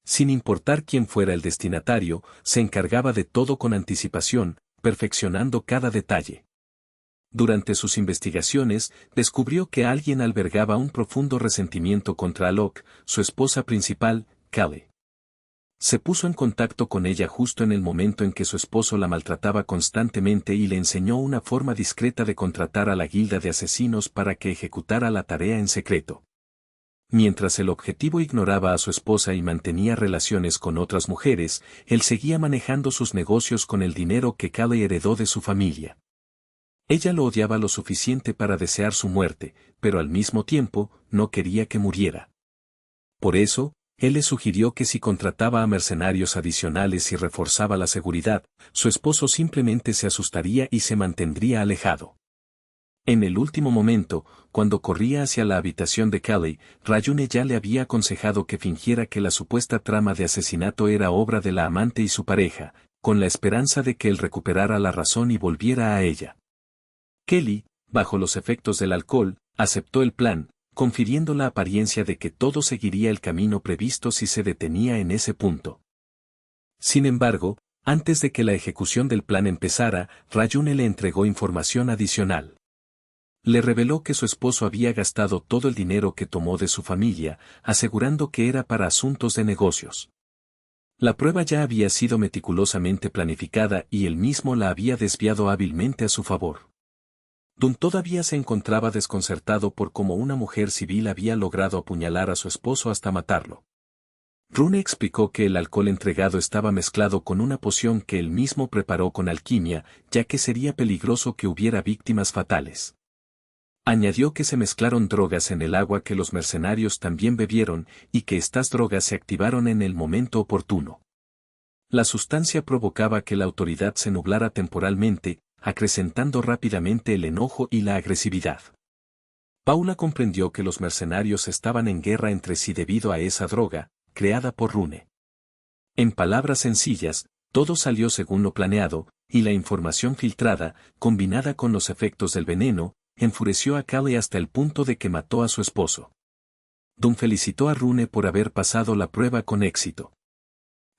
Sin importar quién fuera el destinatario, se encargaba de todo con anticipación, perfeccionando cada detalle. Durante sus investigaciones, descubrió que alguien albergaba un profundo resentimiento contra Alok, su esposa principal, Callie. Se puso en contacto con ella justo en el momento en que su esposo la maltrataba constantemente y le enseñó una forma discreta de contratar a la guilda de asesinos para que ejecutara la tarea en secreto. Mientras el objetivo ignoraba a su esposa y mantenía relaciones con otras mujeres, él seguía manejando sus negocios con el dinero que Callie heredó de su familia. Ella lo odiaba lo suficiente para desear su muerte, pero al mismo tiempo, no quería que muriera. Por eso, él le sugirió que si contrataba a mercenarios adicionales y reforzaba la seguridad, su esposo simplemente se asustaría y se mantendría alejado. En el último momento, cuando corría hacia la habitación de Callie, Rayune ya le había aconsejado que fingiera que la supuesta trama de asesinato era obra de la amante y su pareja, con la esperanza de que él recuperara la razón y volviera a ella. Kelly, bajo los efectos del alcohol, aceptó el plan, confiriendo la apariencia de que todo seguiría el camino previsto si se detenía en ese punto. Sin embargo, antes de que la ejecución del plan empezara, Rayune le entregó información adicional. Le reveló que su esposo había gastado todo el dinero que tomó de su familia, asegurando que era para asuntos de negocios. La prueba ya había sido meticulosamente planificada y él mismo la había desviado hábilmente a su favor. Dunn todavía se encontraba desconcertado por cómo una mujer civil había logrado apuñalar a su esposo hasta matarlo. Rune explicó que el alcohol entregado estaba mezclado con una poción que él mismo preparó con alquimia, ya que sería peligroso que hubiera víctimas fatales. Añadió que se mezclaron drogas en el agua que los mercenarios también bebieron y que estas drogas se activaron en el momento oportuno. La sustancia provocaba que la autoridad se nublara temporalmente, acrecentando rápidamente el enojo y la agresividad. Paula comprendió que los mercenarios estaban en guerra entre sí debido a esa droga, creada por Rune. En palabras sencillas, todo salió según lo planeado, y la información filtrada, combinada con los efectos del veneno, enfureció a Callie hasta el punto de que mató a su esposo. Dunn felicitó a Rune por haber pasado la prueba con éxito.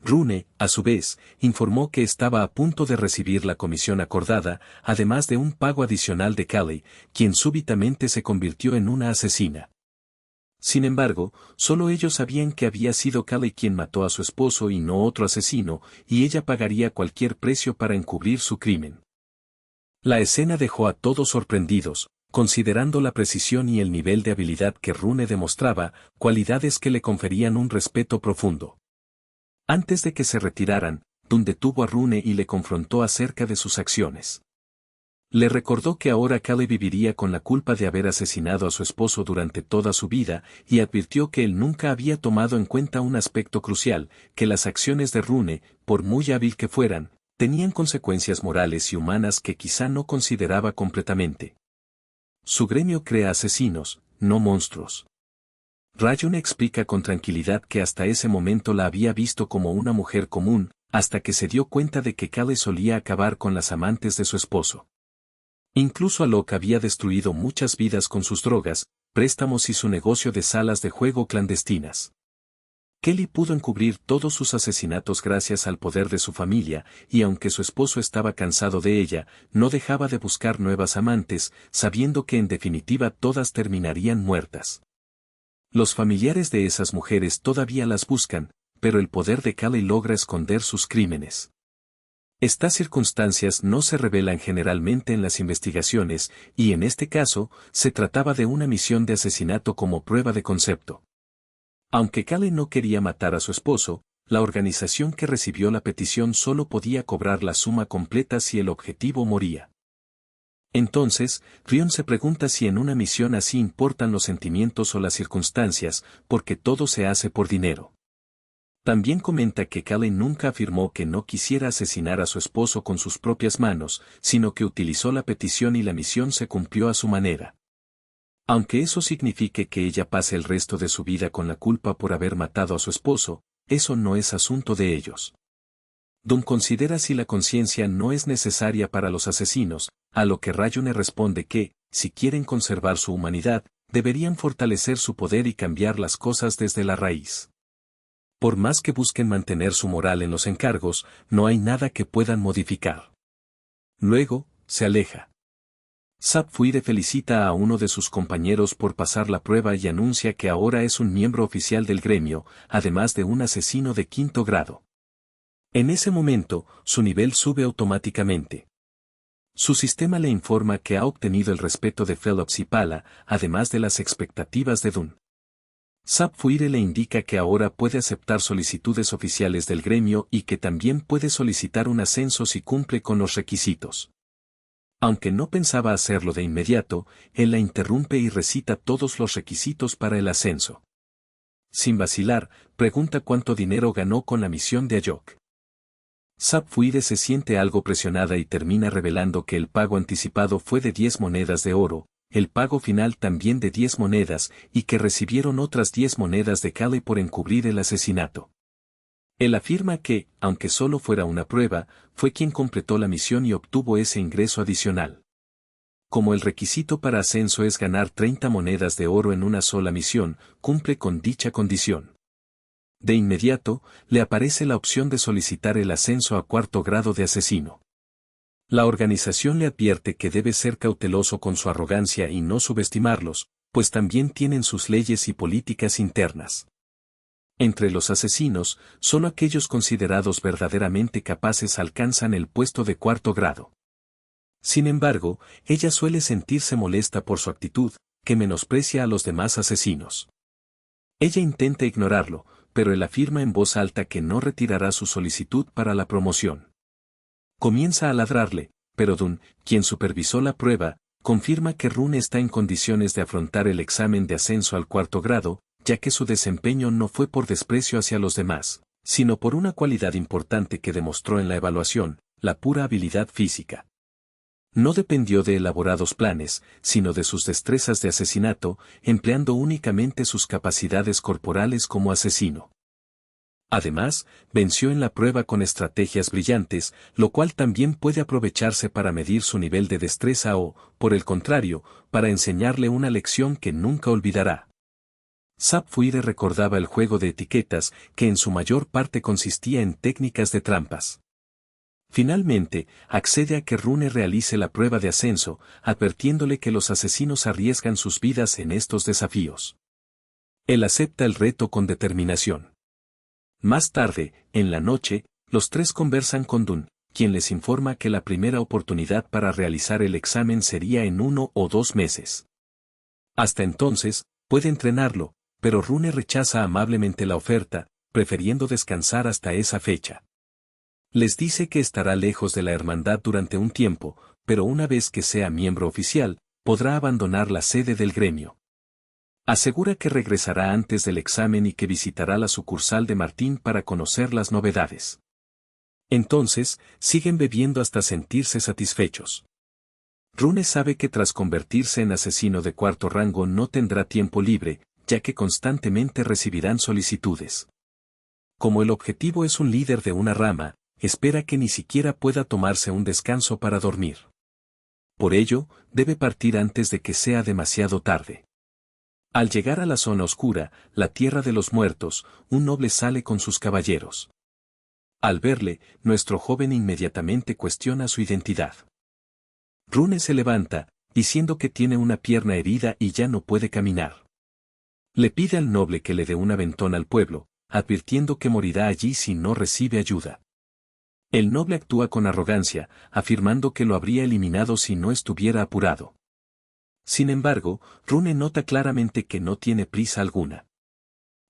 Rune, a su vez, informó que estaba a punto de recibir la comisión acordada, además de un pago adicional de Callie, quien súbitamente se convirtió en una asesina. Sin embargo, solo ellos sabían que había sido Callie quien mató a su esposo y no otro asesino, y ella pagaría cualquier precio para encubrir su crimen. La escena dejó a todos sorprendidos, considerando la precisión y el nivel de habilidad que Rune demostraba, cualidades que le conferían un respeto profundo. Antes de que se retiraran, Dunn detuvo a Rune y le confrontó acerca de sus acciones. Le recordó que ahora Callie viviría con la culpa de haber asesinado a su esposo durante toda su vida y advirtió que él nunca había tomado en cuenta un aspecto crucial, que las acciones de Rune, por muy hábil que fueran, tenían consecuencias morales y humanas que quizá no consideraba completamente. Su gremio crea asesinos, no monstruos. Rayune explica con tranquilidad que hasta ese momento la había visto como una mujer común, hasta que se dio cuenta de que Callie solía acabar con las amantes de su esposo. Incluso Alok había destruido muchas vidas con sus drogas, préstamos y su negocio de salas de juego clandestinas. Kelly pudo encubrir todos sus asesinatos gracias al poder de su familia, y aunque su esposo estaba cansado de ella, no dejaba de buscar nuevas amantes, sabiendo que en definitiva todas terminarían muertas. Los familiares de esas mujeres todavía las buscan, pero el poder de Callie logra esconder sus crímenes. Estas circunstancias no se revelan generalmente en las investigaciones, y en este caso, se trataba de una misión de asesinato como prueba de concepto. Aunque Callie no quería matar a su esposo, la organización que recibió la petición solo podía cobrar la suma completa si el objetivo moría. Entonces, Rion se pregunta si en una misión así importan los sentimientos o las circunstancias, porque todo se hace por dinero. También comenta que Callie nunca afirmó que no quisiera asesinar a su esposo con sus propias manos, sino que utilizó la petición y la misión se cumplió a su manera. Aunque eso signifique que ella pase el resto de su vida con la culpa por haber matado a su esposo, eso no es asunto de ellos. Dun considera si la conciencia no es necesaria para los asesinos, a lo que Ryune responde que, si quieren conservar su humanidad, deberían fortalecer su poder y cambiar las cosas desde la raíz. Por más que busquen mantener su moral en los encargos, no hay nada que puedan modificar. Luego, se aleja. Sapphire felicita a uno de sus compañeros por pasar la prueba y anuncia que ahora es un miembro oficial del gremio, además de un asesino de 5º grado. En ese momento, su nivel sube automáticamente. Su sistema le informa que ha obtenido el respeto de Phelps y Pala, además de las expectativas de Dun. Sapphire le indica que ahora puede aceptar solicitudes oficiales del gremio y que también puede solicitar un ascenso si cumple con los requisitos. Aunque no pensaba hacerlo de inmediato, él la interrumpe y recita todos los requisitos para el ascenso. Sin vacilar, pregunta cuánto dinero ganó con la misión de Ayok. Sapphire se siente algo presionada y termina revelando que el pago anticipado fue de 10 monedas de oro, el pago final también de 10 monedas y que recibieron otras 10 monedas de Kale por encubrir el asesinato. Él afirma que, aunque solo fuera una prueba, fue quien completó la misión y obtuvo ese ingreso adicional. Como el requisito para ascenso es ganar 30 monedas de oro en una sola misión, cumple con dicha condición. De inmediato, le aparece la opción de solicitar el ascenso a 4º grado de asesino. La organización le advierte que debe ser cauteloso con su arrogancia y no subestimarlos, pues también tienen sus leyes y políticas internas. Entre los asesinos, solo aquellos considerados verdaderamente capaces alcanzan el puesto de 4º grado. Sin embargo, ella suele sentirse molesta por su actitud, que menosprecia a los demás asesinos. Ella intenta ignorarlo, pero él afirma en voz alta que no retirará su solicitud para la promoción. Comienza a ladrarle, pero Dun, quien supervisó la prueba, confirma que Rune está en condiciones de afrontar el examen de ascenso al 4º grado, ya que su desempeño no fue por desprecio hacia los demás, sino por una cualidad importante que demostró en la evaluación, la pura habilidad física. No dependió de elaborados planes, sino de sus destrezas de asesinato, empleando únicamente sus capacidades corporales como asesino. Además, venció en la prueba con estrategias brillantes, lo cual también puede aprovecharse para medir su nivel de destreza o, por el contrario, para enseñarle una lección que nunca olvidará. Sapphire recordaba el juego de etiquetas, que en su mayor parte consistía en técnicas de trampas. Finalmente, accede a que Rune realice la prueba de ascenso, advirtiéndole que los asesinos arriesgan sus vidas en estos desafíos. Él acepta el reto con determinación. Más tarde, en la noche, los tres conversan con Dun, quien les informa que la primera oportunidad para realizar el examen sería en 1 o 2 meses. Hasta entonces, puede entrenarlo, pero Rune rechaza amablemente la oferta, prefiriendo descansar hasta esa fecha. Les dice que estará lejos de la hermandad durante un tiempo, pero una vez que sea miembro oficial, podrá abandonar la sede del gremio. Asegura que regresará antes del examen y que visitará la sucursal de Martín para conocer las novedades. Entonces, siguen bebiendo hasta sentirse satisfechos. Rune sabe que tras convertirse en asesino de 4º rango no tendrá tiempo libre, ya que constantemente recibirán solicitudes. Como el objetivo es un líder de una rama, espera que ni siquiera pueda tomarse un descanso para dormir. Por ello, debe partir antes de que sea demasiado tarde. Al llegar a la zona oscura, la tierra de los muertos, un noble sale con sus caballeros. Al verle, nuestro joven inmediatamente cuestiona su identidad. Rune se levanta, diciendo que tiene una pierna herida y ya no puede caminar. Le pide al noble que le dé un aventón al pueblo, advirtiendo que morirá allí si no recibe ayuda. El noble actúa con arrogancia, afirmando que lo habría eliminado si no estuviera apurado. Sin embargo, Rune nota claramente que no tiene prisa alguna.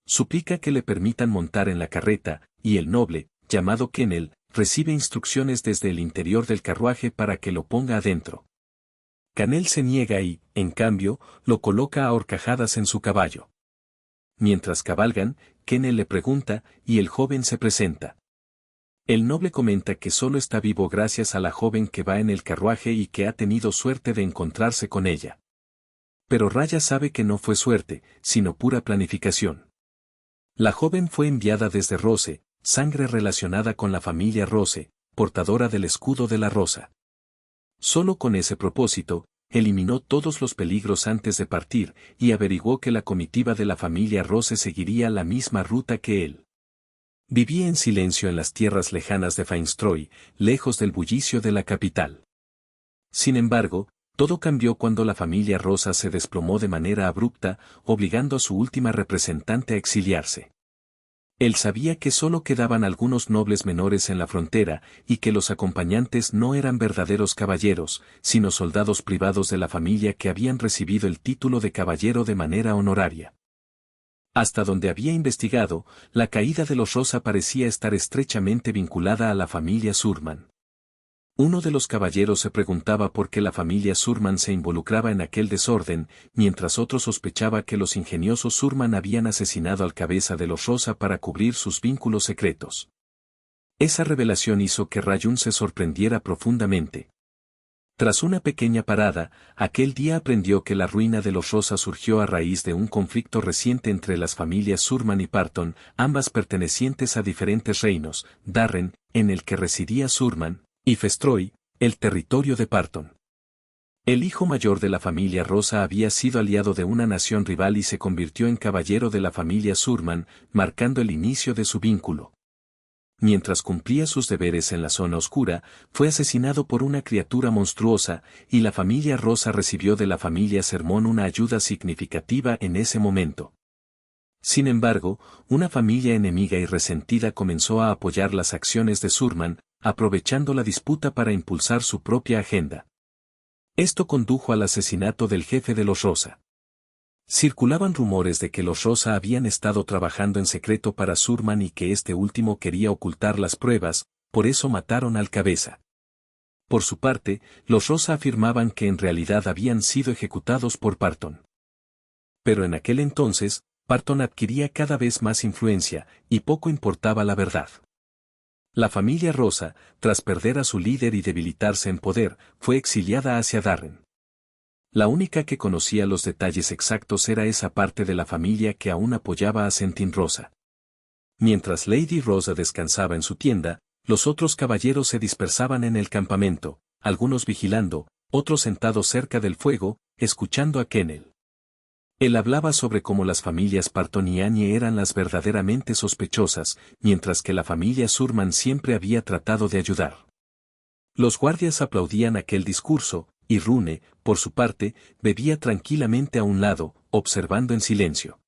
Suplica que le permitan montar en la carreta, y el noble, llamado Kennel, recibe instrucciones desde el interior del carruaje para que lo ponga adentro. Canel se niega y, en cambio, lo coloca a horcajadas en su caballo. Mientras cabalgan, Kennel le pregunta, y el joven se presenta. El noble comenta que solo está vivo gracias a la joven que va en el carruaje y que ha tenido suerte de encontrarse con ella. Pero Raya sabe que no fue suerte, sino pura planificación. La joven fue enviada desde Rose, sangre relacionada con la familia Rose, portadora del escudo de la rosa. Solo con ese propósito, eliminó todos los peligros antes de partir y averiguó que la comitiva de la familia Rose seguiría la misma ruta que él. Vivía en silencio en las tierras lejanas de Feinstroy, lejos del bullicio de la capital. Sin embargo, todo cambió cuando la familia Rosa se desplomó de manera abrupta, obligando a su última representante a exiliarse. Él sabía que solo quedaban algunos nobles menores en la frontera y que los acompañantes no eran verdaderos caballeros, sino soldados privados de la familia que habían recibido el título de caballero de manera honoraria. Hasta donde había investigado, la caída de los Rosa parecía estar estrechamente vinculada a la familia Surman. Uno de los caballeros se preguntaba por qué la familia Surman se involucraba en aquel desorden, mientras otro sospechaba que los ingeniosos Surman habían asesinado al cabeza de los Rosa para cubrir sus vínculos secretos. Esa revelación hizo que Rayun se sorprendiera profundamente. Tras una pequeña parada, aquel día aprendió que la ruina de los Rosa surgió a raíz de un conflicto reciente entre las familias Surman y Parton, ambas pertenecientes a diferentes reinos, Darren, en el que residía Surman, y Festroy, el territorio de Parton. El hijo mayor de la familia Rosa había sido aliado de una nación rival y se convirtió en caballero de la familia Surman, marcando el inicio de su vínculo. Mientras cumplía sus deberes en la zona oscura, fue asesinado por una criatura monstruosa, y la familia Rosa recibió de la familia Sermón una ayuda significativa en ese momento. Sin embargo, una familia enemiga y resentida comenzó a apoyar las acciones de Surman, aprovechando la disputa para impulsar su propia agenda. Esto condujo al asesinato del jefe de los Rosa. Circulaban rumores de que los Rosa habían estado trabajando en secreto para Surman y que este último quería ocultar las pruebas, por eso mataron al cabeza. Por su parte, los Rosa afirmaban que en realidad habían sido ejecutados por Parton. Pero en aquel entonces, Parton adquiría cada vez más influencia, y poco importaba la verdad. La familia Rosa, tras perder a su líder y debilitarse en poder, fue exiliada hacia Darren. La única que conocía los detalles exactos era esa parte de la familia que aún apoyaba a Sentin Rosa. Mientras Lady Rosa descansaba en su tienda, los otros caballeros se dispersaban en el campamento, algunos vigilando, otros sentados cerca del fuego, escuchando a Kennel. Él hablaba sobre cómo las familias Parton y Annie eran las verdaderamente sospechosas, mientras que la familia Surman siempre había tratado de ayudar. Los guardias aplaudían aquel discurso, y Rune, por su parte, bebía tranquilamente a un lado, observando en silencio.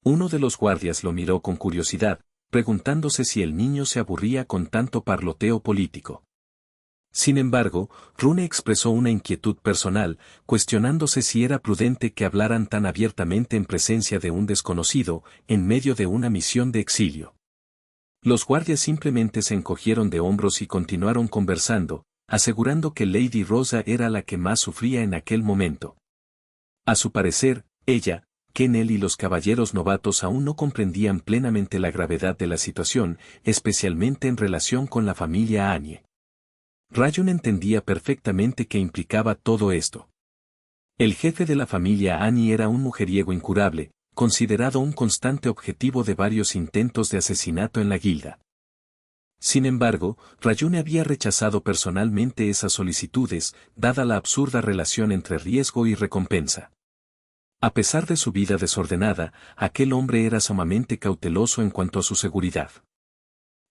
Uno de los guardias lo miró con curiosidad, preguntándose si el niño se aburría con tanto parloteo político. Sin embargo, Rune expresó una inquietud personal, cuestionándose si era prudente que hablaran tan abiertamente en presencia de un desconocido, en medio de una misión de exilio. Los guardias simplemente se encogieron de hombros y continuaron conversando, asegurando que Lady Rosa era la que más sufría en aquel momento. A su parecer, ella, Kennel y los caballeros novatos aún no comprendían plenamente la gravedad de la situación, especialmente en relación con la familia Annie. Rayun entendía perfectamente qué implicaba todo esto. El jefe de la familia Annie era un mujeriego incurable, considerado un constante objetivo de varios intentos de asesinato en la guilda. Sin embargo, Rayun había rechazado personalmente esas solicitudes, dada la absurda relación entre riesgo y recompensa. A pesar de su vida desordenada, aquel hombre era sumamente cauteloso en cuanto a su seguridad.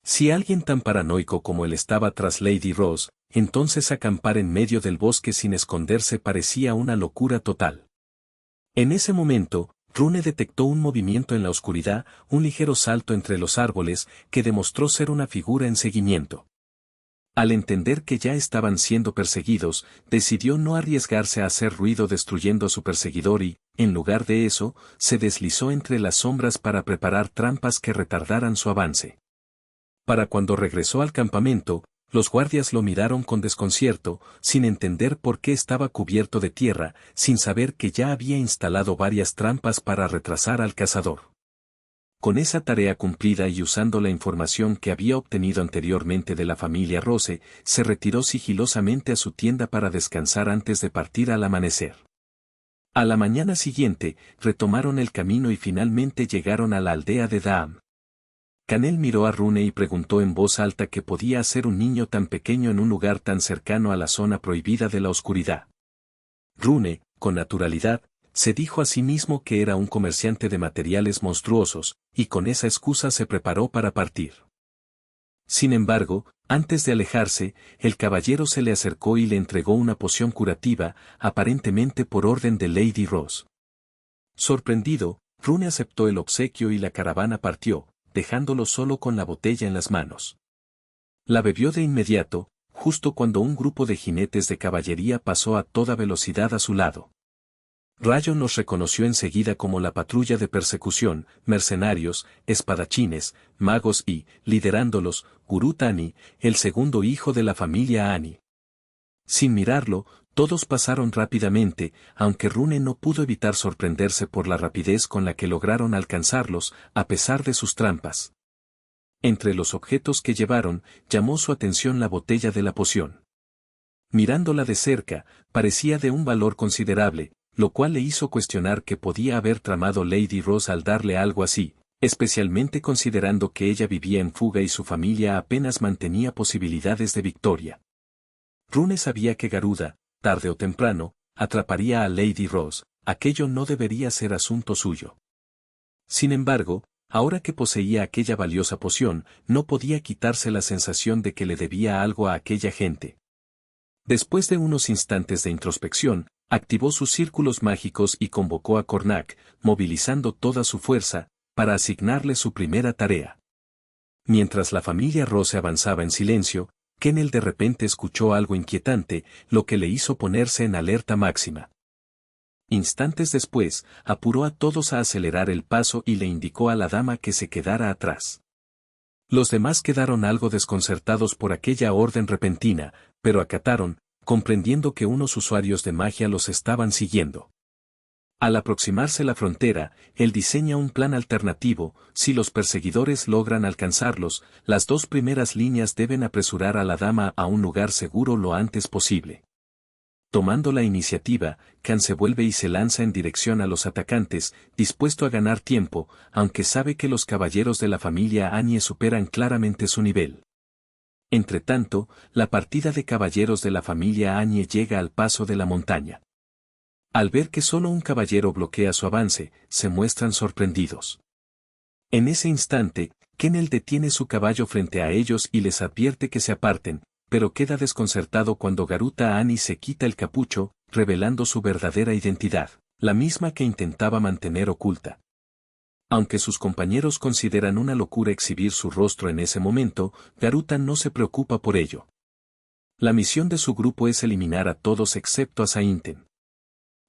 Si alguien tan paranoico como él estaba tras Lady Rose, entonces acampar en medio del bosque sin esconderse parecía una locura total. En ese momento, Rune detectó un movimiento en la oscuridad, un ligero salto entre los árboles, que demostró ser una figura en seguimiento. Al entender que ya estaban siendo perseguidos, decidió no arriesgarse a hacer ruido destruyendo a su perseguidor y, en lugar de eso, se deslizó entre las sombras para preparar trampas que retardaran su avance. Para cuando regresó al campamento, los guardias lo miraron con desconcierto, sin entender por qué estaba cubierto de tierra, sin saber que ya había instalado varias trampas para retrasar al cazador. Con esa tarea cumplida y usando la información que había obtenido anteriormente de la familia Rose, se retiró sigilosamente a su tienda para descansar antes de partir al amanecer. A la mañana siguiente, retomaron el camino y finalmente llegaron a la aldea de Daam. Canel miró a Rune y preguntó en voz alta qué podía hacer un niño tan pequeño en un lugar tan cercano a la zona prohibida de la oscuridad. Rune, con naturalidad, se dijo a sí mismo que era un comerciante de materiales monstruosos, y con esa excusa se preparó para partir. Sin embargo, antes de alejarse, el caballero se le acercó y le entregó una poción curativa, aparentemente por orden de Lady Rose. Sorprendido, Rune aceptó el obsequio y la caravana partió, dejándolo solo con la botella en las manos. La bebió de inmediato, justo cuando un grupo de jinetes de caballería pasó a toda velocidad a su lado. Rayon los reconoció enseguida como la patrulla de persecución, mercenarios, espadachines, magos y, liderándolos, Gurú Tani, el segundo hijo de la familia Ani. Sin mirarlo, todos pasaron rápidamente, aunque Rune no pudo evitar sorprenderse por la rapidez con la que lograron alcanzarlos, a pesar de sus trampas. Entre los objetos que llevaron, llamó su atención la botella de la poción. Mirándola de cerca, parecía de un valor considerable, lo cual le hizo cuestionar qué podía haber tramado Lady Rose al darle algo así, especialmente considerando que ella vivía en fuga y su familia apenas mantenía posibilidades de victoria. Rune sabía que Garuda, tarde o temprano, atraparía a Lady Rose, aquello no debería ser asunto suyo. Sin embargo, ahora que poseía aquella valiosa poción, no podía quitarse la sensación de que le debía algo a aquella gente. Después de unos instantes de introspección, activó sus círculos mágicos y convocó a Cornac, movilizando toda su fuerza, para asignarle su primera tarea. Mientras la familia Rose avanzaba en silencio, Kennel de repente escuchó algo inquietante, lo que le hizo ponerse en alerta máxima. Instantes después, apuró a todos a acelerar el paso y le indicó a la dama que se quedara atrás. Los demás quedaron algo desconcertados por aquella orden repentina, pero acataron, comprendiendo que unos usuarios de magia los estaban siguiendo. Al aproximarse la frontera, él diseña un plan alternativo. Si los perseguidores logran alcanzarlos, las dos primeras líneas deben apresurar a la dama a un lugar seguro lo antes posible. Tomando la iniciativa, Khan se vuelve y se lanza en dirección a los atacantes, dispuesto a ganar tiempo, aunque sabe que los caballeros de la familia Anie superan claramente su nivel. Entretanto, la partida de caballeros de la familia Anie llega al paso de la montaña. Al ver que solo un caballero bloquea su avance, se muestran sorprendidos. En ese instante, Kennel detiene su caballo frente a ellos y les advierte que se aparten, pero queda desconcertado cuando Garuta Ani se quita el capucho, revelando su verdadera identidad, la misma que intentaba mantener oculta. Aunque sus compañeros consideran una locura exhibir su rostro en ese momento, Garuta no se preocupa por ello. La misión de su grupo es eliminar a todos excepto a Sainten.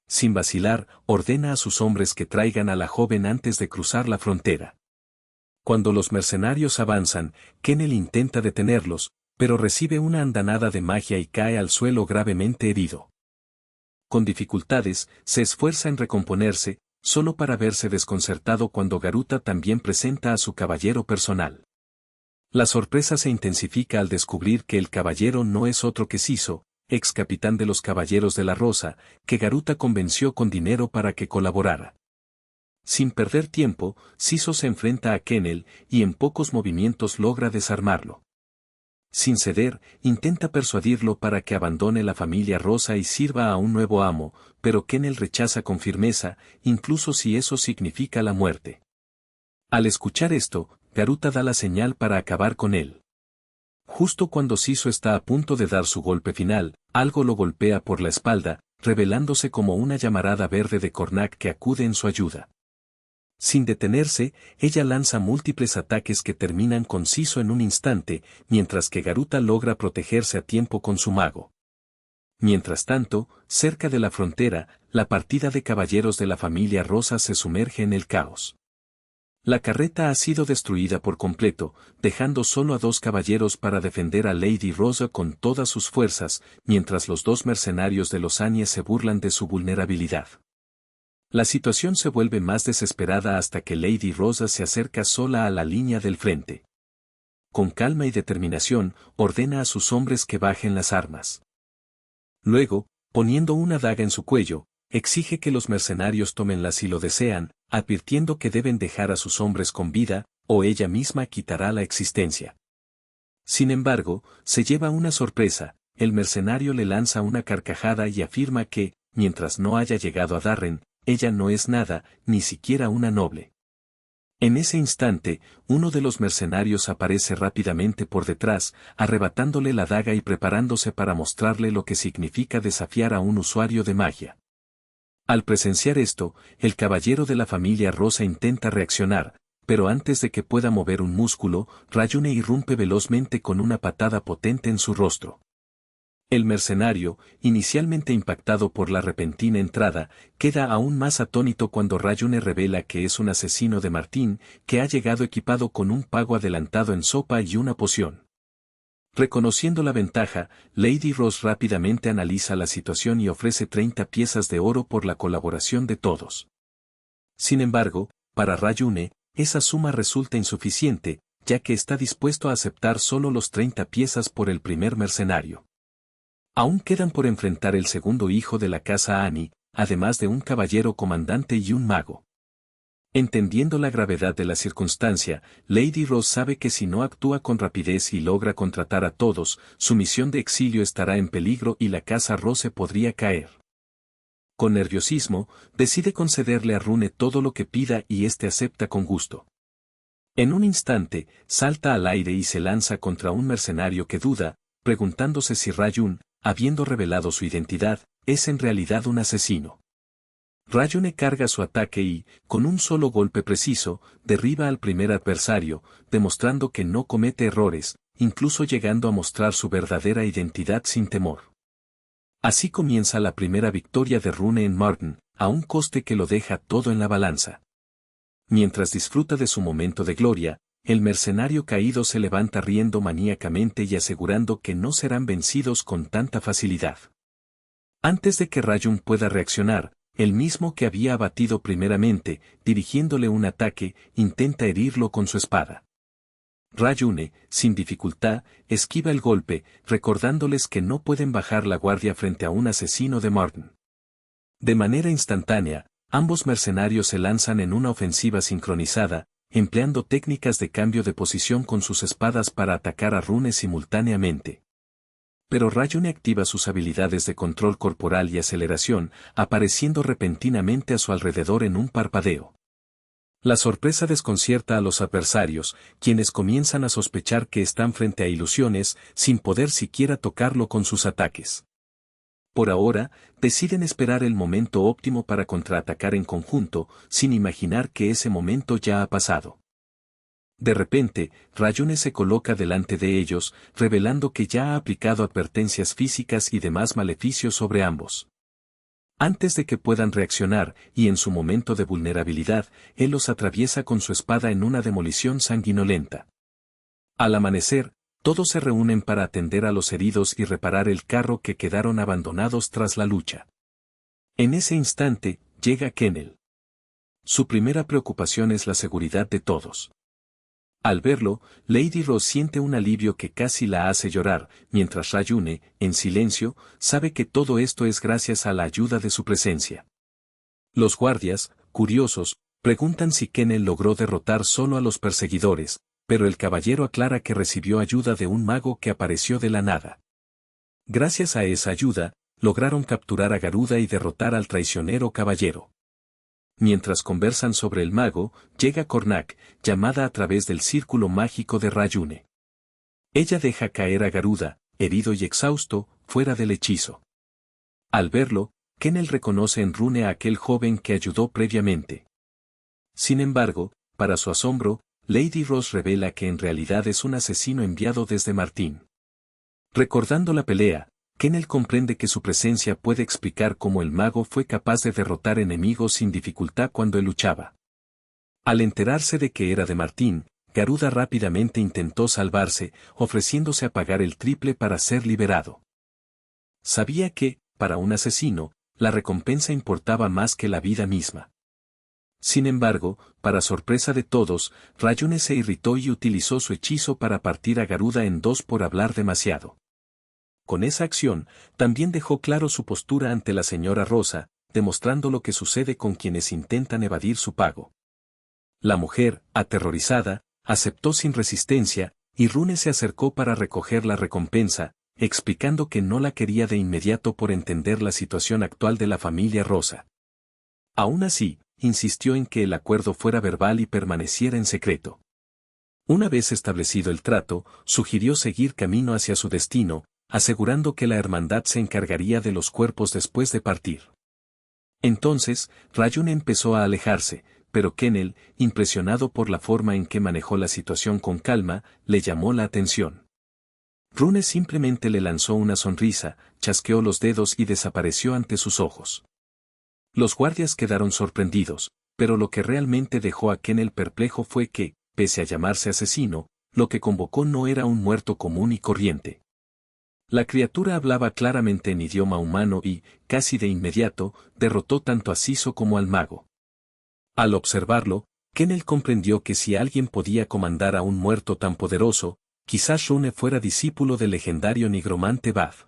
Sin vacilar, ordena a sus hombres que traigan a la joven antes de cruzar la frontera. Cuando los mercenarios avanzan, Kennel intenta detenerlos, pero recibe una andanada de magia y cae al suelo gravemente herido. Con dificultades, se esfuerza en recomponerse, solo para verse desconcertado cuando Garuta también presenta a su caballero personal. La sorpresa se intensifica al descubrir que el caballero no es otro que Siso, ex capitán de los Caballeros de la Rosa, que Garuta convenció con dinero para que colaborara. Sin perder tiempo, Siso se enfrenta a Kennel y en pocos movimientos logra desarmarlo. Sin ceder, intenta persuadirlo para que abandone la familia Rosa y sirva a un nuevo amo, pero Kennel rechaza con firmeza, incluso si eso significa la muerte. Al escuchar esto, Garuta da la señal para acabar con él. Justo cuando Siso está a punto de dar su golpe final, algo lo golpea por la espalda, revelándose como una llamarada verde de Cornac que acude en su ayuda. Sin detenerse, ella lanza múltiples ataques que terminan con Siso en un instante, mientras que Garuta logra protegerse a tiempo con su mago. Mientras tanto, cerca de la frontera, la partida de caballeros de la familia Rosa se sumerge en el caos. La carreta ha sido destruida por completo, dejando solo a dos caballeros para defender a Lady Rosa con todas sus fuerzas, mientras los dos mercenarios de los Anie se burlan de su vulnerabilidad. La situación se vuelve más desesperada hasta que Lady Rosa se acerca sola a la línea del frente. Con calma y determinación, ordena a sus hombres que bajen las armas. Luego, poniendo una daga en su cuello, exige que los mercenarios tómenla si lo desean, advirtiendo que deben dejar a sus hombres con vida, o ella misma quitará la existencia. Sin embargo, se lleva una sorpresa, el mercenario le lanza una carcajada y afirma que, mientras no haya llegado a Darren, ella no es nada, ni siquiera una noble. En ese instante, uno de los mercenarios aparece rápidamente por detrás, arrebatándole la daga y preparándose para mostrarle lo que significa desafiar a un usuario de magia. Al presenciar esto, el caballero de la familia Rosa intenta reaccionar, pero antes de que pueda mover un músculo, Ryune irrumpe velozmente con una patada potente en su rostro. El mercenario, inicialmente impactado por la repentina entrada, queda aún más atónito cuando Ryune revela que es un asesino de Martín, que ha llegado equipado con un pago adelantado en sopa y una poción. Reconociendo la ventaja, Lady Rose rápidamente analiza la situación y ofrece 30 piezas de oro por la colaboración de todos. Sin embargo, para Ryune, esa suma resulta insuficiente, ya que está dispuesto a aceptar solo los 30 piezas por el primer mercenario. Aún quedan por enfrentar el segundo hijo de la casa Annie, además de un caballero comandante y un mago. Entendiendo la gravedad de la circunstancia, Lady Rose sabe que si no actúa con rapidez y logra contratar a todos, su misión de exilio estará en peligro y la casa Rose podría caer. Con nerviosismo, decide concederle a Rune todo lo que pida y éste acepta con gusto. En un instante, salta al aire y se lanza contra un mercenario que duda, preguntándose si Ryune, habiendo revelado su identidad, es en realidad un asesino. Ryune carga su ataque y, con un solo golpe preciso, derriba al primer adversario, demostrando que no comete errores, incluso llegando a mostrar su verdadera identidad sin temor. Así comienza la primera victoria de Rune en Martin, a un coste que lo deja todo en la balanza. Mientras disfruta de su momento de gloria, el mercenario caído se levanta riendo maníacamente y asegurando que no serán vencidos con tanta facilidad. Antes de que Ryune pueda reaccionar, el mismo que había abatido primeramente, dirigiéndole un ataque, intenta herirlo con su espada. Ryune, sin dificultad, esquiva el golpe, recordándoles que no pueden bajar la guardia frente a un asesino de Martin. De manera instantánea, ambos mercenarios se lanzan en una ofensiva sincronizada, empleando técnicas de cambio de posición con sus espadas para atacar a Rune simultáneamente. Pero Ryune activa sus habilidades de control corporal y aceleración, apareciendo repentinamente a su alrededor en un parpadeo. La sorpresa desconcierta a los adversarios, quienes comienzan a sospechar que están frente a ilusiones, sin poder siquiera tocarlo con sus ataques. Por ahora, deciden esperar el momento óptimo para contraatacar en conjunto, sin imaginar que ese momento ya ha pasado. De repente, Ryune se coloca delante de ellos, revelando que ya ha aplicado advertencias físicas y demás maleficios sobre ambos. Antes de que puedan reaccionar, y en su momento de vulnerabilidad, él los atraviesa con su espada en una demolición sanguinolenta. Al amanecer, todos se reúnen para atender a los heridos y reparar el carro que quedaron abandonados tras la lucha. En ese instante, llega Kennel. Su primera preocupación es la seguridad de todos. Al verlo, Lady Rose siente un alivio que casi la hace llorar, mientras Ryune, en silencio, sabe que todo esto es gracias a la ayuda de su presencia. Los guardias, curiosos, preguntan si Kennel logró derrotar solo a los perseguidores, pero el caballero aclara que recibió ayuda de un mago que apareció de la nada. Gracias a esa ayuda, lograron capturar a Garuda y derrotar al traicionero caballero. Mientras conversan sobre el mago, llega Cornac, llamada a través del círculo mágico de Ryune. Ella deja caer a Garuda, herido y exhausto, fuera del hechizo. Al verlo, Kennel reconoce en Rune a aquel joven que ayudó previamente. Sin embargo, para su asombro, Lady Rose revela que en realidad es un asesino enviado desde Martín. Recordando la pelea, Kennel comprende que su presencia puede explicar cómo el mago fue capaz de derrotar enemigos sin dificultad cuando él luchaba. Al enterarse de que era de Martín, Garuda rápidamente intentó salvarse, ofreciéndose a pagar el triple para ser liberado. Sabía que, para un asesino, la recompensa importaba más que la vida misma. Sin embargo, para sorpresa de todos, Ryune se irritó y utilizó su hechizo para partir a Garuda en dos por hablar demasiado. Con esa acción, también dejó claro su postura ante la señora Rosa, demostrando lo que sucede con quienes intentan evadir su pago. La mujer, aterrorizada, aceptó sin resistencia, y Rune se acercó para recoger la recompensa, explicando que no la quería de inmediato por entender la situación actual de la familia Rosa. Aún así, insistió en que el acuerdo fuera verbal y permaneciera en secreto. Una vez establecido el trato, sugirió seguir camino hacia su destino, asegurando que la hermandad se encargaría de los cuerpos después de partir. Entonces, Rayun empezó a alejarse, pero Kennel, impresionado por la forma en que manejó la situación con calma, le llamó la atención. Rune simplemente le lanzó una sonrisa, chasqueó los dedos y desapareció ante sus ojos. Los guardias quedaron sorprendidos, pero lo que realmente dejó a Kennel perplejo fue que, pese a llamarse asesino, lo que convocó no era un muerto común y corriente. La criatura hablaba claramente en idioma humano y, casi de inmediato, derrotó tanto a Siso como al mago. Al observarlo, Kennel comprendió que si alguien podía comandar a un muerto tan poderoso, quizás Rune fuera discípulo del legendario nigromante Baf.